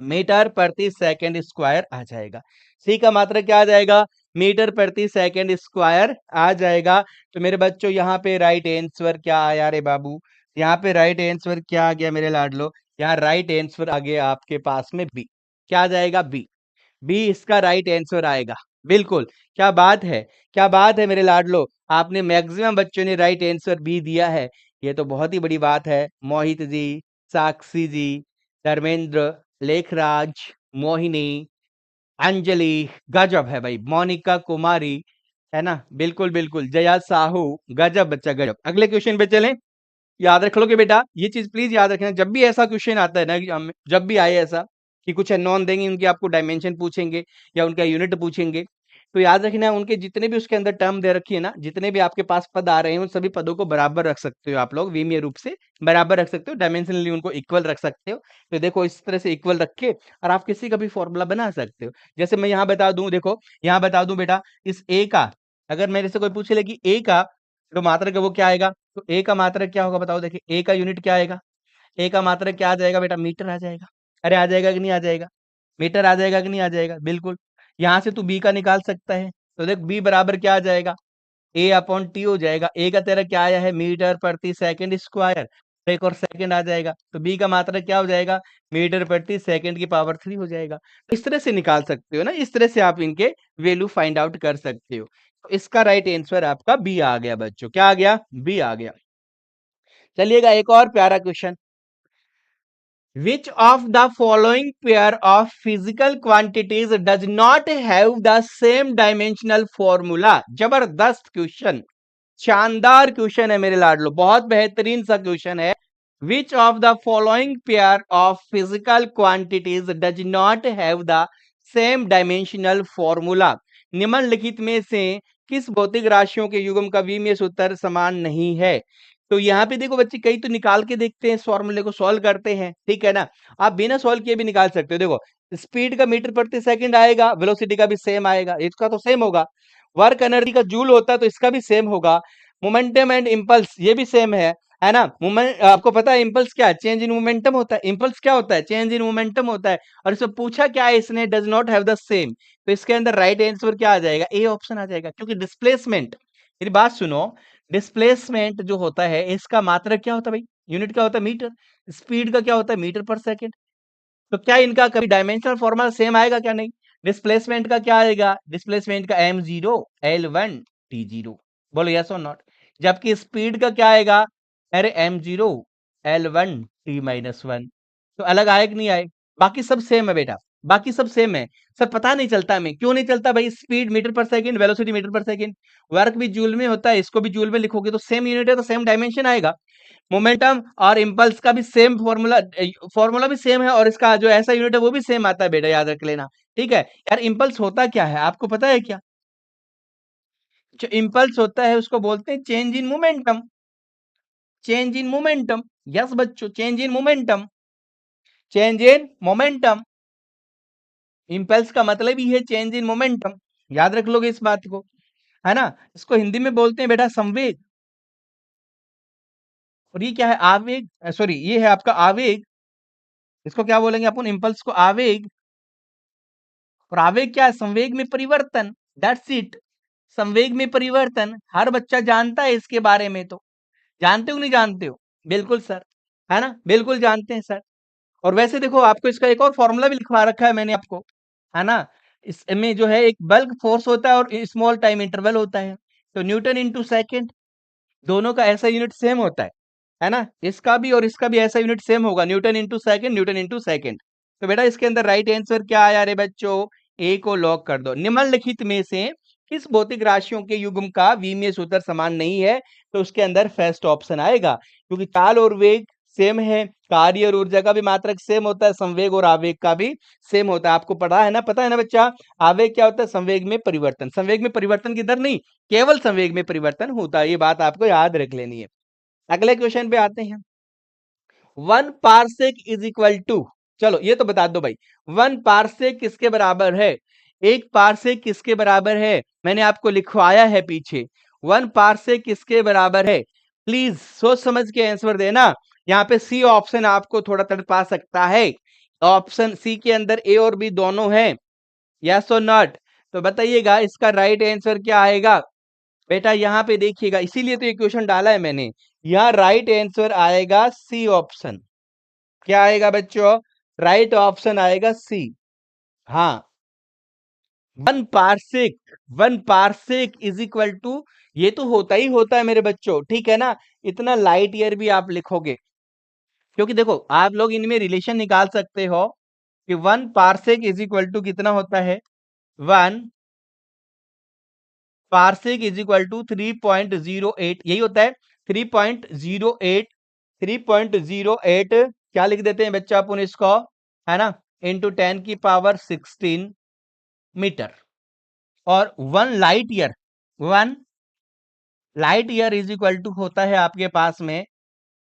मीटर प्रति सेकंड स्क्वायर आ जाएगा। सी का मात्रक क्या आ जाएगा? मीटर प्रति सेकंड स्क्वायर आ जाएगा। तो मेरे बच्चों यहाँ पे राइट आंसर क्या आया रे बाबू? यहाँ पे राइट आंसर क्या आ गया मेरे लाडलो? यहाँ राइट आंसर आ गया आपके पास में बी। क्या आ जाएगा? बी। बी इसका राइट आंसर आएगा। बिल्कुल, क्या बात है, क्या बात है मेरे लाडलो, आपने मैक्सिमम बच्चों ने राइट आंसर बी दिया है। ये तो बहुत ही बड़ी बात है। मोहित जी, साक्षी जी, धर्मेंद्र, लेखराज, मोहिनी, अंजलि, गजब है भाई, मोनिका कुमारी, है ना, बिल्कुल बिल्कुल, जया साहू, गजब बच्चा गजब। अगले क्वेश्चन पे चलें। याद रख लो कि बेटा ये चीज प्लीज याद रखना, जब भी ऐसा क्वेश्चन आता है ना कि जब भी आए ऐसा कि कुछ नॉन देंगे, उनके आपको डायमेंशन पूछेंगे या उनका यूनिट पूछेंगे, तो याद रखना उनके जितने भी उसके अंदर टर्म दे रखी है ना, जितने भी आपके पास पद आ रहे हैं, उन सभी पदों को बराबर रख सकते हो आप लोग, विमीय रूप से बराबर रख सकते हो, डायमेंशनली उनको इक्वल रख सकते हो। तो देखो इस तरह से इक्वल रख के और आप किसी का भी फॉर्मूला बना सकते हो। जैसे मैं यहाँ बता दूं, देखो यहाँ बता दूं बेटा, इस ए का अगर मेरे से कोई पूछे ले कि ए का जो मात्रक है वो क्या आएगा, तो ए का मात्रक क्या होगा बताओ? देखिए ए का यूनिट क्या आएगा? ए का मात्रक क्या आ जाएगा बेटा? मीटर आ जाएगा। अरे आ जाएगा कि नहीं आ जाएगा? मीटर आ जाएगा कि नहीं आ जाएगा? बिल्कुल। यहां से तू बी का निकाल सकता है, तो देख बी बराबर क्या आ जाएगा? ए अपॉन टी हो जाएगा। ए का तेरा क्या आया है? मीटर प्रति सेकंड स्क्वायर। एक और सेकंड आ जाएगा, तो बी का मात्रक क्या हो जाएगा? मीटर प्रति सेकंड की पावर 3 हो जाएगा। तो इस तरह से निकाल सकते हो ना, इस तरह से आप इनके वैल्यू फाइंड आउट कर सकते हो। तो इसका राइट आंसर आपका बी आ गया बच्चों। क्या आ गया? बी आ गया। चलिएगा एक और प्यारा question. Which of the following pair of physical quantities does not have the same dimensional formula? जबरदस्त क्वेश्चन, शानदार क्वेश्चन है मेरे लाडलो, बहुत बेहतरीन सा क्वेश्चन है। Which of the following pair of physical quantities does not have the same dimensional formula? निम्नलिखित में से किस भौतिक राशियों के युग्म का विमीय सूत्र समान नहीं है? तो यहाँ पे देखो बच्चे, कई तो निकाल के देखते हैं, इस फॉर्मूले को सॉल्व करते हैं, ठीक है ना। आप बिना सॉल्व किए भी निकाल सकते हो। देखो स्पीड का मीटर प्रति सेकंड आएगा, वेलोसिटी का भी सेम आएगा, इसका तो सेम होगा। वर्क एनर्जी का जूल होता है तो इसका भी सेम होगा। मोमेंटम एंड इंपल्स ये भी सेम है ना। मोमेंट आपको पता है इंपल्स क्या है? चेंज इन मोमेंटम होता है। इंपल्स क्या होता है? चेंज इन मोमेंटम होता है। और इसमें पूछा क्या है इसने? Does not have the same. तो इसके अंदर राइट आंसर क्या आ जाएगा? ए ऑप्शन आ जाएगा, क्योंकि डिस्प्लेसमेंट, मेरी बात सुनो, डिस्प्लेसमेंट जो होता है इसका मात्रक क्या होता है भाई? यूनिट क्या होता है? मीटर। स्पीड का क्या होता है? मीटर पर सेकंड। तो क्या इनका कभी डायमेंशनल फॉर्मूला सेम आएगा क्या? नहीं। डिस्प्लेसमेंट का क्या आएगा? डिस्प्लेसमेंट का m0 l1 t0। बोलो यस और नॉट। जबकि स्पीड का क्या आएगा? अरे m0 l1 t-1। तो अलग आए कि नहीं आए? बाकी सब सेम है बेटा, बाकी सब सेम है। सर पता नहीं चलता हमें, क्यों नहीं चलता भाई? स्पीड मीटर पर सेकंड, वेलोसिटी मीटर पर सेकंड, वर्क भी जूल में होता है, इसको भी जूल में लिखोगे तो सेम यूनिट है, तो सेम डायमेंशन आएगा। मोमेंटम और इंपल्स का भी सेम फॉर्मूला, फॉर्मूला भी सेम है, और इसका जो ऐसा यूनिट है वो भी सेम आता है बेटा, याद रख लेना। ठीक है यार, इंपल्स होता क्या है आपको पता है क्या? जो इंपल्स होता है उसको बोलते हैं change in momentum. Change in momentum, yes बच्चों, change in momentum, change in momentum. Impulse का मतलब ही है चेंज इन मोमेंटम। याद रख लोगे इस बात को, है ना। इसको हिंदी में बोलते हैं बेटा संवेग, और ये क्या है आवेग, सॉरी ये है आपका आवेग। इसको क्या बोलेंगे अपन, इम्पल्स को आवेग। और आवेग क्या है, संवेग में परिवर्तन, दैट्स इट। संवेग में परिवर्तन हर बच्चा जानता है इसके बारे में, तो जानते हो नहीं जानते हो? बिल्कुल सर, है ना, बिल्कुल जानते हैं सर। और वैसे देखो आपको इसका एक और फॉर्मूला भी लिखवा रखा है मैंने आपको, है ना। इसमें जो है एक बल्क फोर्स होता है और स्मॉल टाइम इंटरवल होता है, तो न्यूटन इंटू सेकेंड, दोनों का ऐसा यूनिट सेम होता है ना। इसका भी और इसका भी ऐसा यूनिट सेम होगा, Newton into second, Newton into second. तो बेटा इसके अंदर राइट आंसर क्या आया रे बच्चों, ए को लॉक कर दो। निम्नलिखित में से किस भौतिक राशियों के युग्म का विमीय सूत्र समान नहीं है, तो उसके अंदर फर्स्ट ऑप्शन आएगा, क्योंकि चाल और वेग सेम है, कार्य और ऊर्जा का भी मात्रक सेम होता है, संवेग और आवेग का भी सेम होता है। आपको पढ़ा है ना, पता है ना बच्चा, आवेग क्या होता है, संवेग में परिवर्तन, संवेग में परिवर्तन किधर नहीं, केवल संवेग में परिवर्तन होता है, ये बात आपको याद रख लेनी है। अगले क्वेश्चन पे आते हैं। 1 पारसेक इज इक्वल टू, चलो ये तो बता दो भाई, 1 पारसेक किसके बराबर है, 1 पारसेक किसके बराबर है, मैंने आपको लिखवाया है पीछे। 1 पारसेक किसके बराबर है, प्लीज सोच समझ के आंसर देना। यहाँ पे सी ऑप्शन आपको थोड़ा तड़पा सकता है, ऑप्शन सी के अंदर ए और बी दोनों है, यस और नॉट, तो बताइएगा इसका राइट आंसर क्या आएगा। बेटा यहाँ पे देखिएगा, इसीलिए तो ये क्वेश्चन डाला है मैंने, यहाँ राइट आंसर आएगा सी ऑप्शन। क्या आएगा बच्चों, राइट ऑप्शन आएगा सी। हाँ, 1 parsec, 1 parsec is equal to, ये तो होता ही होता है मेरे बच्चों, ठीक है ना। इतना लाइट ईयर भी आप लिखोगे, क्योंकि देखो आप लोग इनमें रिलेशन निकाल सकते हो कि 1 पारसेक इज इक्वल टू कितना होता है, 1 पारसेक इज इक्वल टू 3.08, यही होता है 3.08, 3.08 क्या लिख देते हैं बच्चा अपन इसको, है ना, इंटू 10⁻16 मीटर। और 1 light year is equal to होता है आपके पास में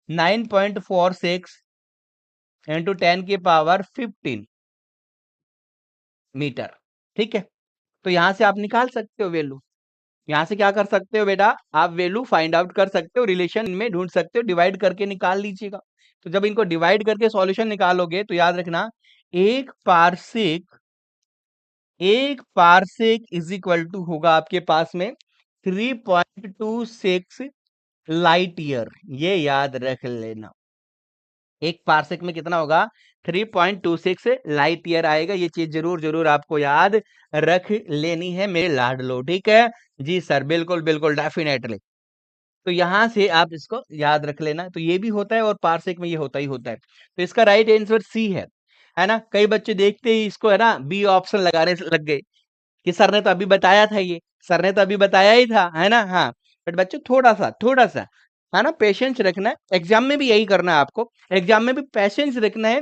9.46 इंटू 10⁻15 मीटर, ठीक है। तो यहां से आप निकाल सकते हो वैल्यू, यहां से क्या कर सकते हो बेटा, आप वैल्यू फाइंड आउट कर सकते हो, रिलेशन में ढूंढ सकते हो, डिवाइड करके निकाल लीजिएगा। तो जब इनको डिवाइड करके सॉल्यूशन निकालोगे तो याद रखना, एक पारसेक, एक पारसेक इज इक्वल टू होगा आपके पास में 3.26 लाइट ईयर, ये याद रख लेना। एक पारसेक में कितना होगा, 3.26 लाइट ईयर आएगा, ये चीज जरूर जरूर आपको याद रख लेनी है मेरे लाडलो, ठीक है जी सर, बिल्कुल बिल्कुल डेफिनेटली। तो यहां से आप इसको याद रख लेना, तो ये भी होता है और पारसेक में ये होता ही होता है, तो इसका राइट आंसर सी है ना। कई बच्चे देखते ही इसको है ना बी ऑप्शन लगाने लग गए कि सर ने तो अभी बताया था, ये सर ने तो अभी बताया ही था, है ना। हाँ, बट बच्चों थोड़ा सा है ना पेशेंस रखना है, एग्जाम में भी यही करना है आपको, एग्जाम में भी पेशेंस रखना है,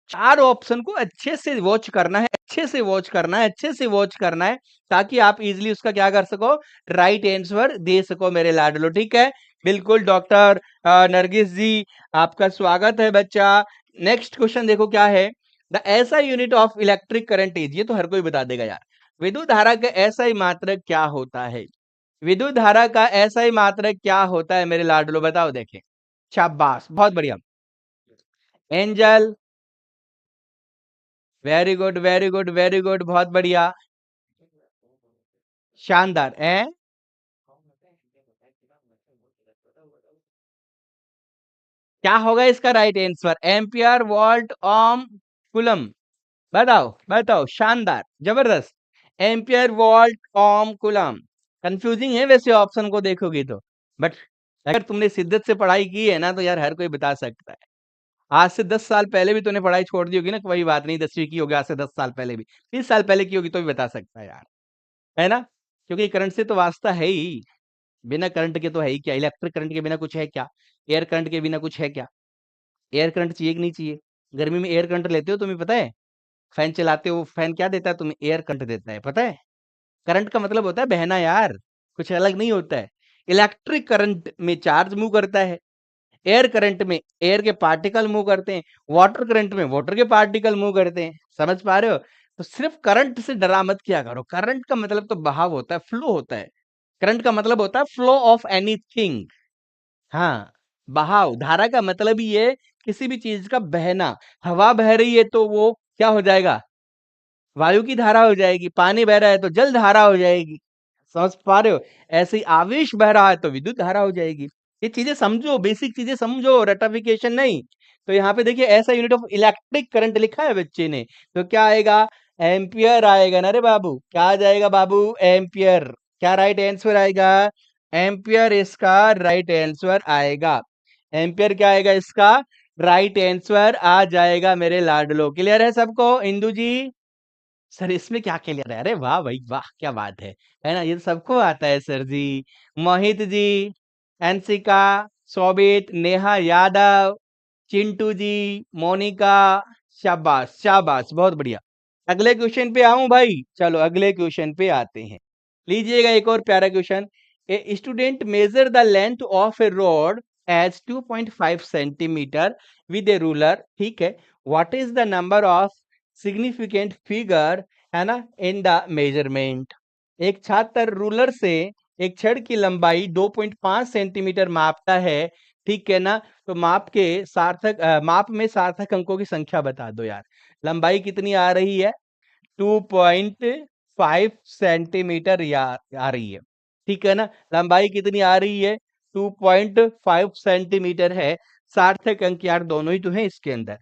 4 ऑप्शन को अच्छे से वॉच करना है, अच्छे से वॉच करना है, अच्छे से वॉच करना है, ताकि आप इजीली उसका क्या कर सको, राइट आंसर दे सको मेरे लाडलो, ठीक है। बिल्कुल डॉक्टर नरगिस जी, आपका स्वागत है बच्चा। नेक्स्ट क्वेश्चन देखो क्या है, द ऐसा unit of electric current is, ये तो हर कोई बता देगा यार, विद्युत धारा का ऐसा ही मात्रक क्या होता है, विद्युत धारा का ऐसा ही मात्रक क्या होता है मेरे लाडलो, बताओ देखें। शाबाश, बहुत बढ़िया, angel, very good very good very good, बहुत बढ़िया, शानदार है। क्या होगा इसका right answer, ampere volt ohm coulomb, बताओ बताओ, शानदार, जबरदस्त, ampere volt ohm coulomb. Confusing है वैसे ऑप्शन को देखोगे तो, बट अगर तुमने शिद्दत से पढ़ाई की है ना तो यार हर कोई बता सकता है। आज से 10 साल पहले भी तूने पढ़ाई छोड़ दी होगी ना, कोई बात नहीं, 10वीं की होगी आज से 10 साल पहले भी, 30 साल पहले की होगी तो भी बता सकता है यार, है ना। क्योंकि करंट से तो वास्ता है ही, बिना करंट के तो है ही क्या, इलेक्ट्रिक करंट के बिना कुछ है क्या, एयर करंट के बिना कुछ है क्या, एयर करंट चाहिए कि नहीं चाहिए। गर्मी में एयर करंट लेते हो तुम्हें पता है, फैन चलाते हो, फैन क्या देता है तुम्हें, एयर करंट देता है, पता है। करंट का मतलब होता है बहना यार, कुछ अलग नहीं होता है। इलेक्ट्रिक करंट में चार्ज मूव करता है, एयर करंट में एयर के पार्टिकल मूव करते हैं, वाटर करंट में वाटर के पार्टिकल मूव करते हैं, समझ पा रहे हो। तो सिर्फ करंट से डरा मत किया करो। करंट का मतलब तो बहाव होता है, फ्लो होता है। करंट का मतलब होता है फ्लो ऑफ एनीथिंग। हाँ, बहाव, धारा का मतलब ही है किसी भी चीज का बहना। हवा बह रही है तो वो क्या हो जाएगा? वायु की धारा हो जाएगी। पानी बह रहा है तो जल धारा हो जाएगी। समझ पा रहे हो? ऐसे ही आवेश बह रहा है तो विद्युत धारा हो जाएगी। ये चीजें समझो, बेसिक चीजें समझो, रटाफिकेशन नहीं। तो यहाँ पे देखिए ऐसा यूनिट ऑफ इलेक्ट्रिक करंट लिखा है बच्चे ने, तो क्या आएगा? एम्पियर आएगा ना रे बाबू। क्या आ जाएगा बाबू? एम्पियर। क्या राइट आंसर आएगा? एम्पियर इसका राइट आंसर आएगा। एम्पियर क्या आएगा इसका? राइट आंसर आ जाएगा मेरे लाडलो। क्लियर है सबको? इंदु जी सर इसमें क्या क्लियर है? अरे वाह भाई वाह, क्या बात है ना? ये तो सबको आता है सर जी। मोहित जी, अंशिका, सौबित, नेहा यादव, चिंटू जी, मोनिका, शाबाश शाबाश, बहुत बढ़िया। अगले क्वेश्चन पे आऊं भाई? चलो अगले क्वेश्चन पे आते हैं। लीजिएगा एक और प्यारा question. A student measure the length of a rod as 2.5 centimetre with a ruler, ठीक है। What is the number of significant figure, है ना, इन द मेजरमेंट। एक छात्र रूलर से एक छड़ की लंबाई 2.5 सेंटीमीटर मापता है, ठीक है ना। तो माप में सार्थक अंकों की संख्या बता दो यार। लंबाई कितनी आ रही है? 2.5 सेंटीमीटर आ रही है, ठीक है ना। लंबाई कितनी आ रही है? 2.5 सेंटीमीटर है। सार्थक अंक यार दोनों ही तो है इसके अंदर।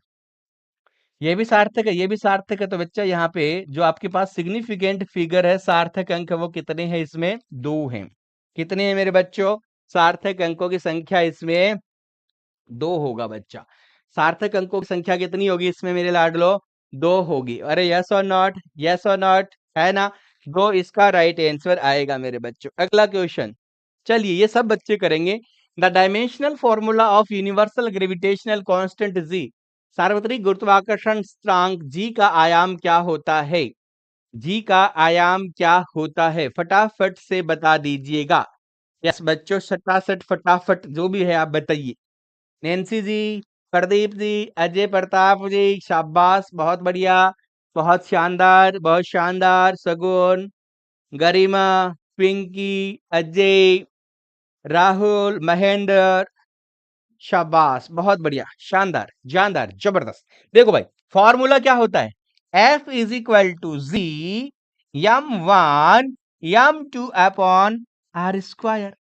ये भी सार्थक है, ये भी सार्थक है। तो बच्चा यहाँ पे जो आपके पास सिग्निफिकेंट फिगर है, सार्थक अंक, वो कितने हैं इसमें? 2 हैं। कितने हैं मेरे बच्चों? सार्थक अंकों की संख्या इसमें 2 होगा बच्चा। सार्थक अंकों की संख्या कितनी होगी इसमें मेरे लाडलो? 2 होगी। अरे यस और नॉट? यस और नॉट? है ना? 2 इसका राइट आंसर आएगा मेरे बच्चों। अगला क्वेश्चन, चलिए ये सब बच्चे करेंगे। The dimensional formula of universal gravitational constant जी, सार्वत्रिक गुरुत्वाकर्षण स्थिरांक जी का आयाम क्या होता है? जी का आयाम क्या होता है? फटाफट से बता दीजिएगा। यस बच्चों, सटासट फटाफट जो भी है आप बताइए। नैन्सी जी, प्रदीप जी, अजय प्रताप जी, शाबाश, बहुत बढ़िया, बहुत शानदार, बहुत शानदार। सगुन, गरिमा, पिंकी, अजय, राहुल, महेंद्र, शाबाश, बहुत बढ़िया, शानदार, जानदार, जबरदस्त। देखो भाई, फॉर्मूला क्या होता है? F is equal to G m1 m2 upon R square,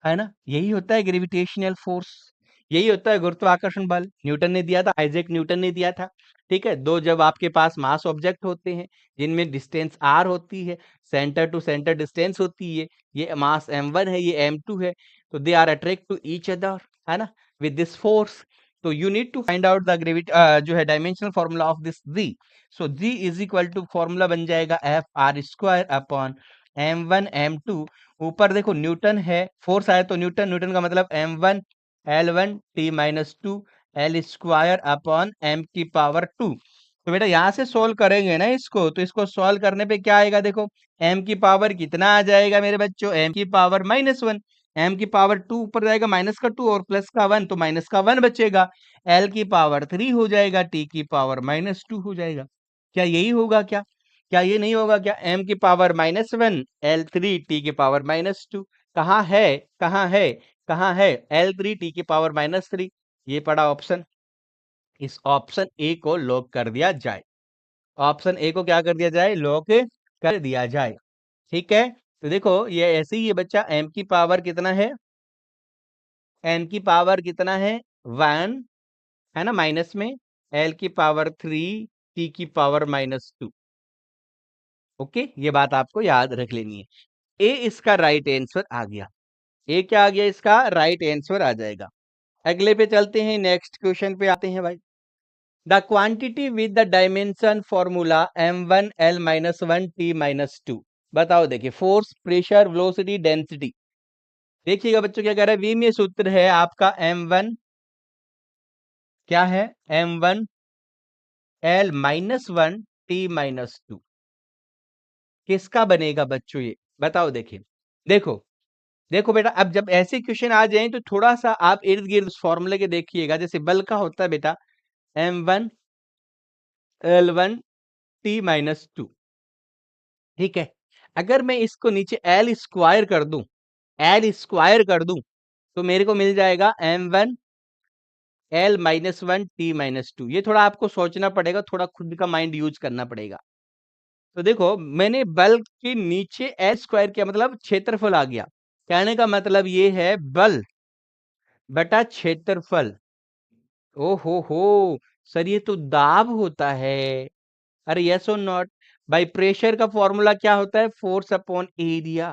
है ना। यही होता है ग्रेविटेशनल फोर्स, यही होता है गुरुत्वाकर्षण बल। न्यूटन ने दिया था, आइजैक न्यूटन ने दिया था, ठीक है। दो जब आपके पास मास ऑब्जेक्ट होते हैं जिनमें डिस्टेंस r होती है, सेंटर टू सेंटर डिस्टेंस होती है, ये मास m1 है, ये m2 है, तो they are attract to each other, है ना, विद दिस फोर्स। तो you need to find out the gravity जो है dimensional formula of this g। So g is equal to formula बन जाएगा F R square upon m1 m2। ऊपर देखो Newton है, फोर्स आया तो न्यूटन, न्यूटन का मतलब m1 L1 t minus two L square upon m की पावर 2। तो बेटा यहाँ से सोल्व करेंगे ना इसको, तो इसको सोल्व करने पे क्या आएगा? देखो m की पावर कितना आ जाएगा मेरे बच्चों? m की पावर -1। m की पावर 2 ऊपर जाएगा, माइनस का 2 और प्लस का 1, तो माइनस का 1 बचेगा। l की पावर 3 हो जाएगा, t की पावर -2 हो जाएगा। क्या यही होगा क्या? क्या ये नहीं होगा क्या? m की पावर -1, L3 t की पावर -2। कहाँ है? कहाँ है? कहाँ है? L3 t की पावर -3, ये पड़ा ऑप्शन। इस ऑप्शन ए को लॉक कर दिया जाए। ऑप्शन ए को क्या कर दिया जाए? लॉक कर दिया जाए, ठीक है। तो देखो ये ऐसे ही, ये बच्चा m की पावर कितना है? m की पावर कितना है? 1, है ना, माइनस में l की पावर 3, t की पावर -2। ओके, ये बात आपको याद रख लेनी है। ए इसका राइट आंसर आ गया। ए क्या आ गया? इसका राइट आंसर आ जाएगा। अगले पे चलते हैं, नेक्स्ट क्वेश्चन पे आते हैं भाई। The quantity with the dimension formula m1 l-1t-2। बताओ, देखिए फोर्स, प्रेशर, वेलोसिटी, डेंसिटी। देखिएगा बच्चों क्या कह रहा है। वी में सूत्र है आपका m1, क्या है? m1 l-1t-2। किसका बनेगा बच्चों ये? बताओ। देखिए देखो, देखो बेटा, अब जब ऐसे क्वेश्चन आ जाए तो थोड़ा सा आप इर्द गिर्द उस फॉर्मूले के देखिएगा। जैसे बल का होता है बेटा m1 l1 t-2। ठीक है, अगर मैं इसको नीचे l स्क्वायर कर दूं, तो मेरे को मिल जाएगा m1 l-1 t-2। ये थोड़ा आपको सोचना पड़ेगा, थोड़ा खुद का माइंड यूज करना पड़ेगा। तो देखो, मैंने बल के नीचे एल स्क्वायर किया, मतलब क्षेत्रफल आ गया। कहने का मतलब ये है बल बटा क्षेत्रफल। ओ हो, सर ये तो दाब होता है। अरे यस और नॉट? भाई प्रेशर का फॉर्मूला क्या होता है? Force upon area,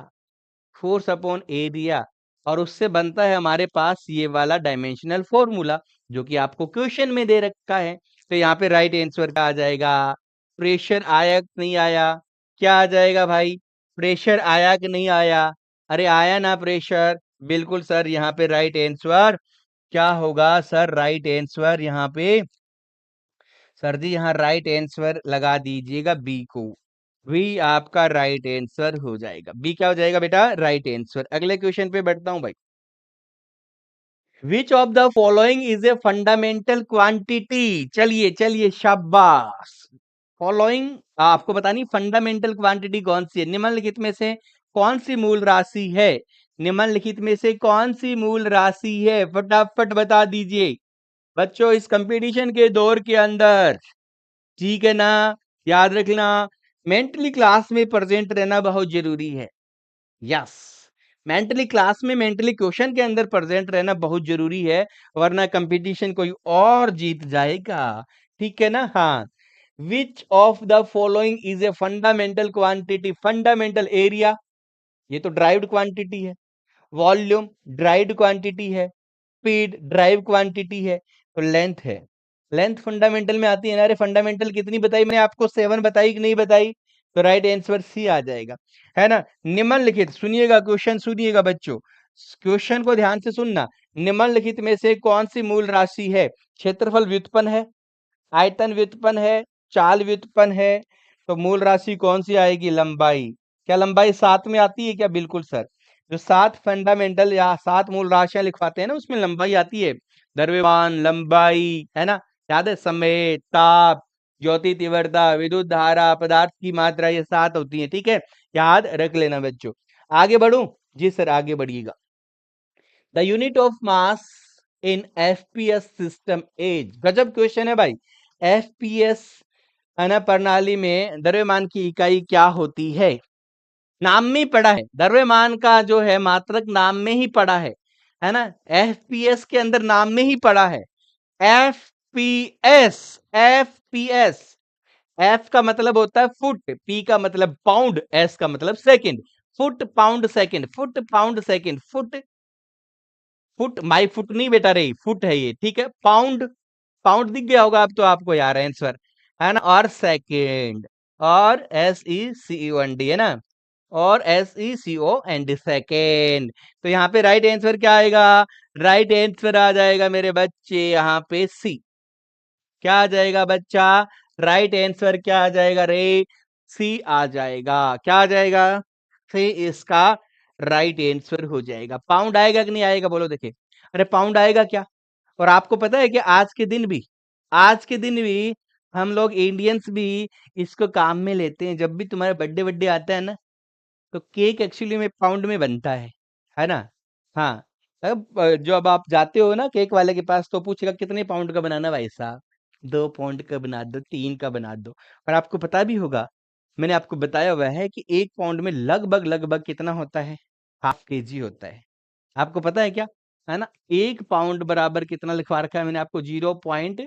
force upon area. और उससे बनता है हमारे पास ये वाला डायमेंशनल फॉर्मूला, जो कि आपको क्वेश्चन में दे रखा है। तो यहाँ पे राइट आंसर क्या आ जाएगा? प्रेशर आया कि नहीं आया? क्या आ जाएगा भाई? प्रेशर आया कि नहीं आया? अरे आया ना प्रेशर? बिल्कुल सर, यहाँ पे राइट आंसर क्या होगा सर? राइट आंसर यहाँ पे सर जी, यहाँ राइट आंसर लगा दीजिएगा बी को। बी आपका राइट आंसर हो जाएगा। बी क्या हो जाएगा बेटा? Right answer. अगले क्वेश्चन पे बढ़ता हूं भाई। विच of the following is a fundamental quantity? चलिए चलिए, शाबाश। फॉलोइंग आपको बतानी, फंडामेंटल क्वांटिटी कौन सी है? निम्नलिखित में से कौन सी मूल राशि है? निम्नलिखित में से कौन सी मूल राशि है? फटाफट बता दीजिए बच्चों, इस कंपटीशन के दौर के अंदर। ठीक है ना? याद रखना, मेंटली क्लास में प्रेजेंट रहना बहुत जरूरी है। यस, मेंटली क्लास में, मेंटली क्वेश्चन के अंदर प्रेजेंट रहना बहुत जरूरी है, वरना कंपटीशन कोई और जीत जाएगा। ठीक है ना? हाँ। विच of the following is a fundamental quantity? Fundamental area, ये तो ड्राइव्ड क्वांटिटी है। वॉल्यूम ड्राइव्ड क्वांटिटी है। स्पीड ड्राइव क्वांटिटी है। तो लेंथ है। लेंथ फंडामेंटल में आती है ना? अरे फंडामेंटल कितनी बताई मैंने आपको? 7 बताई कि नहीं बताई? तो राइट आंसर सी आ जाएगा, है ना? निम्नलिखित, सुनिएगा क्वेश्चन, सुनिएगा बच्चों, क्वेश्चन को ध्यान से सुनना। निम्नलिखित में से कौन सी मूल राशि है? क्षेत्रफल व्युत्पन्न है, आयतन व्युत्पन्न है, चाल व्युत्पन्न है। तो मूल राशि कौन सी आएगी? लंबाई। क्या लंबाई 7 में आती है क्या? बिल्कुल सर, जो 7 फंडामेंटल या 7 मूल राशियां लिखवाते हैं ना, उसमें लंबाई आती है। द्रव्यमान लंबाई, है ना? याद है? समय, ताप, ज्योति तीव्रता, विद्युत धारा, पदार्थ की मात्रा, ये 7 होती है। ठीक है, याद रख लेना बच्चों। आगे बढ़ू? जी सर, आगे बढ़िएगा। The unit of mass in FPS system is, गजब क्वेश्चन है भाई। एफपीएस है ना, प्रणाली में द्रव्यमान की इकाई क्या होती है? नाम में ही पड़ा है, द्रव्यमान का जो है मात्रक नाम में ही पड़ा है ना? एफपीएस के अंदर नाम में ही पड़ा है। एफपीएस, एफपीएस, एफ का मतलब होता है फुट, पी का मतलब पाउंड, एस का मतलब second. Foot pound second, foot pound second, foot, foot my foot नहीं बेटा रे, फुट है ये। ठीक है, पाउंड, पाउंड दिख गया होगा अब तो आपको यार आंसर, है ना? और सेकंड, और एस ई सी ओ एन डी, है ना? और एस ई सी ओ एन डी, सेकेंड। तो यहाँ पे राइट आंसर क्या आएगा? राइट आंसर आ जाएगा मेरे बच्चे यहाँ पे सी। क्या आ जाएगा बच्चा? राइट आंसर क्या आ जाएगा रे? सी आ जाएगा। क्या आ जाएगा? सी इसका राइट आंसर हो जाएगा। पाउंड आएगा कि नहीं आएगा? बोलो देखे। अरे पाउंड आएगा क्या? और आपको पता है कि आज के दिन भी, आज के दिन भी हम लोग इंडियंस भी इसको काम में लेते हैं। जब भी तुम्हारा बर्थडे बर्थडे आता है ना, तो केक एक्चुअली में पाउंड में बनता है ना? हाँ। अब जब आप जाते हो ना केक वाले के पास, तो पूछेगा कितने पाउंड का बनाना भाई साहब? 2 पाउंड का बना दो, 3 का बना दो। और आपको पता भी होगा, मैंने आपको बताया हुआ है कि 1 पाउंड में लगभग लगभग कितना होता है? हाफ केजी होता है। आपको पता है क्या? है ना? 1 पाउंड बराबर कितना लिखवा रखा है मैंने आपको? 0 पॉइंट,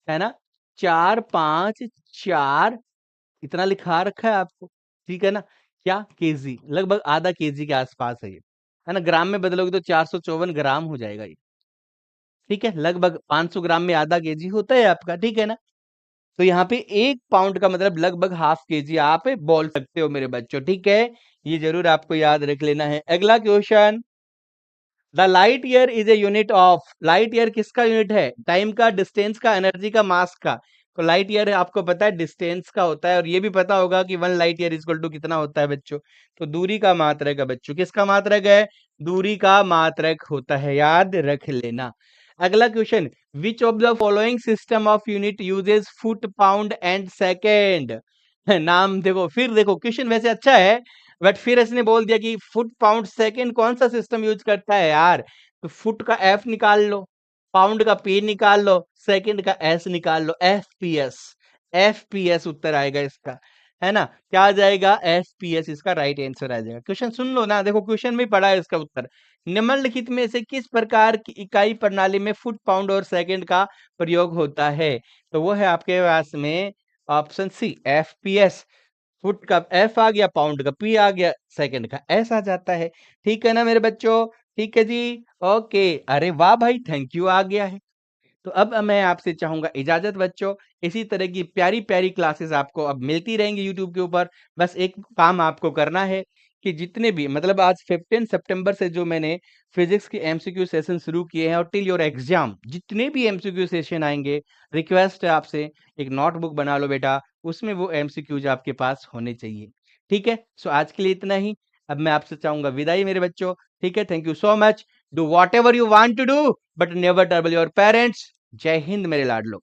है ना, 454, इतना लिखा रखा है आपको। ठीक है ना? क्या? केजी, लगभग आधा केजी के आसपास है ये, है ना? ग्राम में बदलोगे तो 454 ग्राम हो जाएगा ये। ठीक है, लगभग 500 ग्राम में आधा केजी होता है आपका। ठीक है ना? तो यहाँ पे 1 पाउंड का मतलब लगभग हाफ केजी आप बोल सकते हो मेरे बच्चों। ठीक है, ये जरूर आपको याद रख लेना है। अगला question, the light year is a unit of, light year किसका यूनिट है? टाइम का, डिस्टेंस का, एनर्जी का, मास का। तो लाइट ईयर आपको पता है डिस्टेंस का होता है, और ये भी पता होगा कि 1 लाइट ईयर इक्वल टू कितना होता है बच्चों? तो दूरी का मात्रक है बच्चों। किसका मात्रक है? दूरी का मात्रक होता है, याद रख लेना। अगला question, which of the following system of unit uses foot, pound and second? नाम देखो, फिर देखो क्वेश्चन वैसे अच्छा है, बट फिर इसने बोल दिया कि फुट पाउंड सेकंड कौन सा सिस्टम यूज करता है यार। तो फुट का एफ निकाल लो, पाउंड का पी निकाल लो, सेकंड का एस निकाल लो, एफपीएस। एफपीएस उत्तर आएगा इसका, है ना। क्या आ जाएगा, एफपीएस इसका राइट आंसर आ जाएगा। क्वेश्चन सुन लो ना, देखो क्वेश्चन में पढ़ा है इसका उत्तर। निम्नलिखित में से किस प्रकार की इकाई प्रणाली में फुट पाउंड और सेकंड का प्रयोग होता है। तो वो है आपके पास में ऑप्शन सी एफपीएस। फुट का एफ आ गया, पाउंड का पी आ गया, सेकंड का एस आ जाता है। ठीक है ना मेरे बच्चों, ठीक है जी। ओके, अरे वाह भाई, थैंक यू आ गया है। तो अब मैं आपसे चाहूंगा इजाजत बच्चों। इसी तरह की प्यारी प्यारी क्लासेस आपको अब मिलती रहेंगी यूट्यूब के ऊपर। बस एक काम आपको करना है कि जितने भी मतलब आज 15 सितंबर से जो मैंने फिजिक्स के एमसीक्यू सेशन शुरू किए हैं और टिल योर एग्जाम जितने भी एमसीक्यू सेशन आएंगे, रिक्वेस्ट है आपसे एक नोटबुक बना लो बेटा, उसमें वो एमसीक्यूज आपके पास होने चाहिए। ठीक है, सो आज के लिए इतना ही। अब मैं आपसे चाहूंगा विदाई मेरे बच्चों। ठीक है, thank you so much. Do whatever you want to do but never trouble your parents. जय हिंद मेरे लाडलो।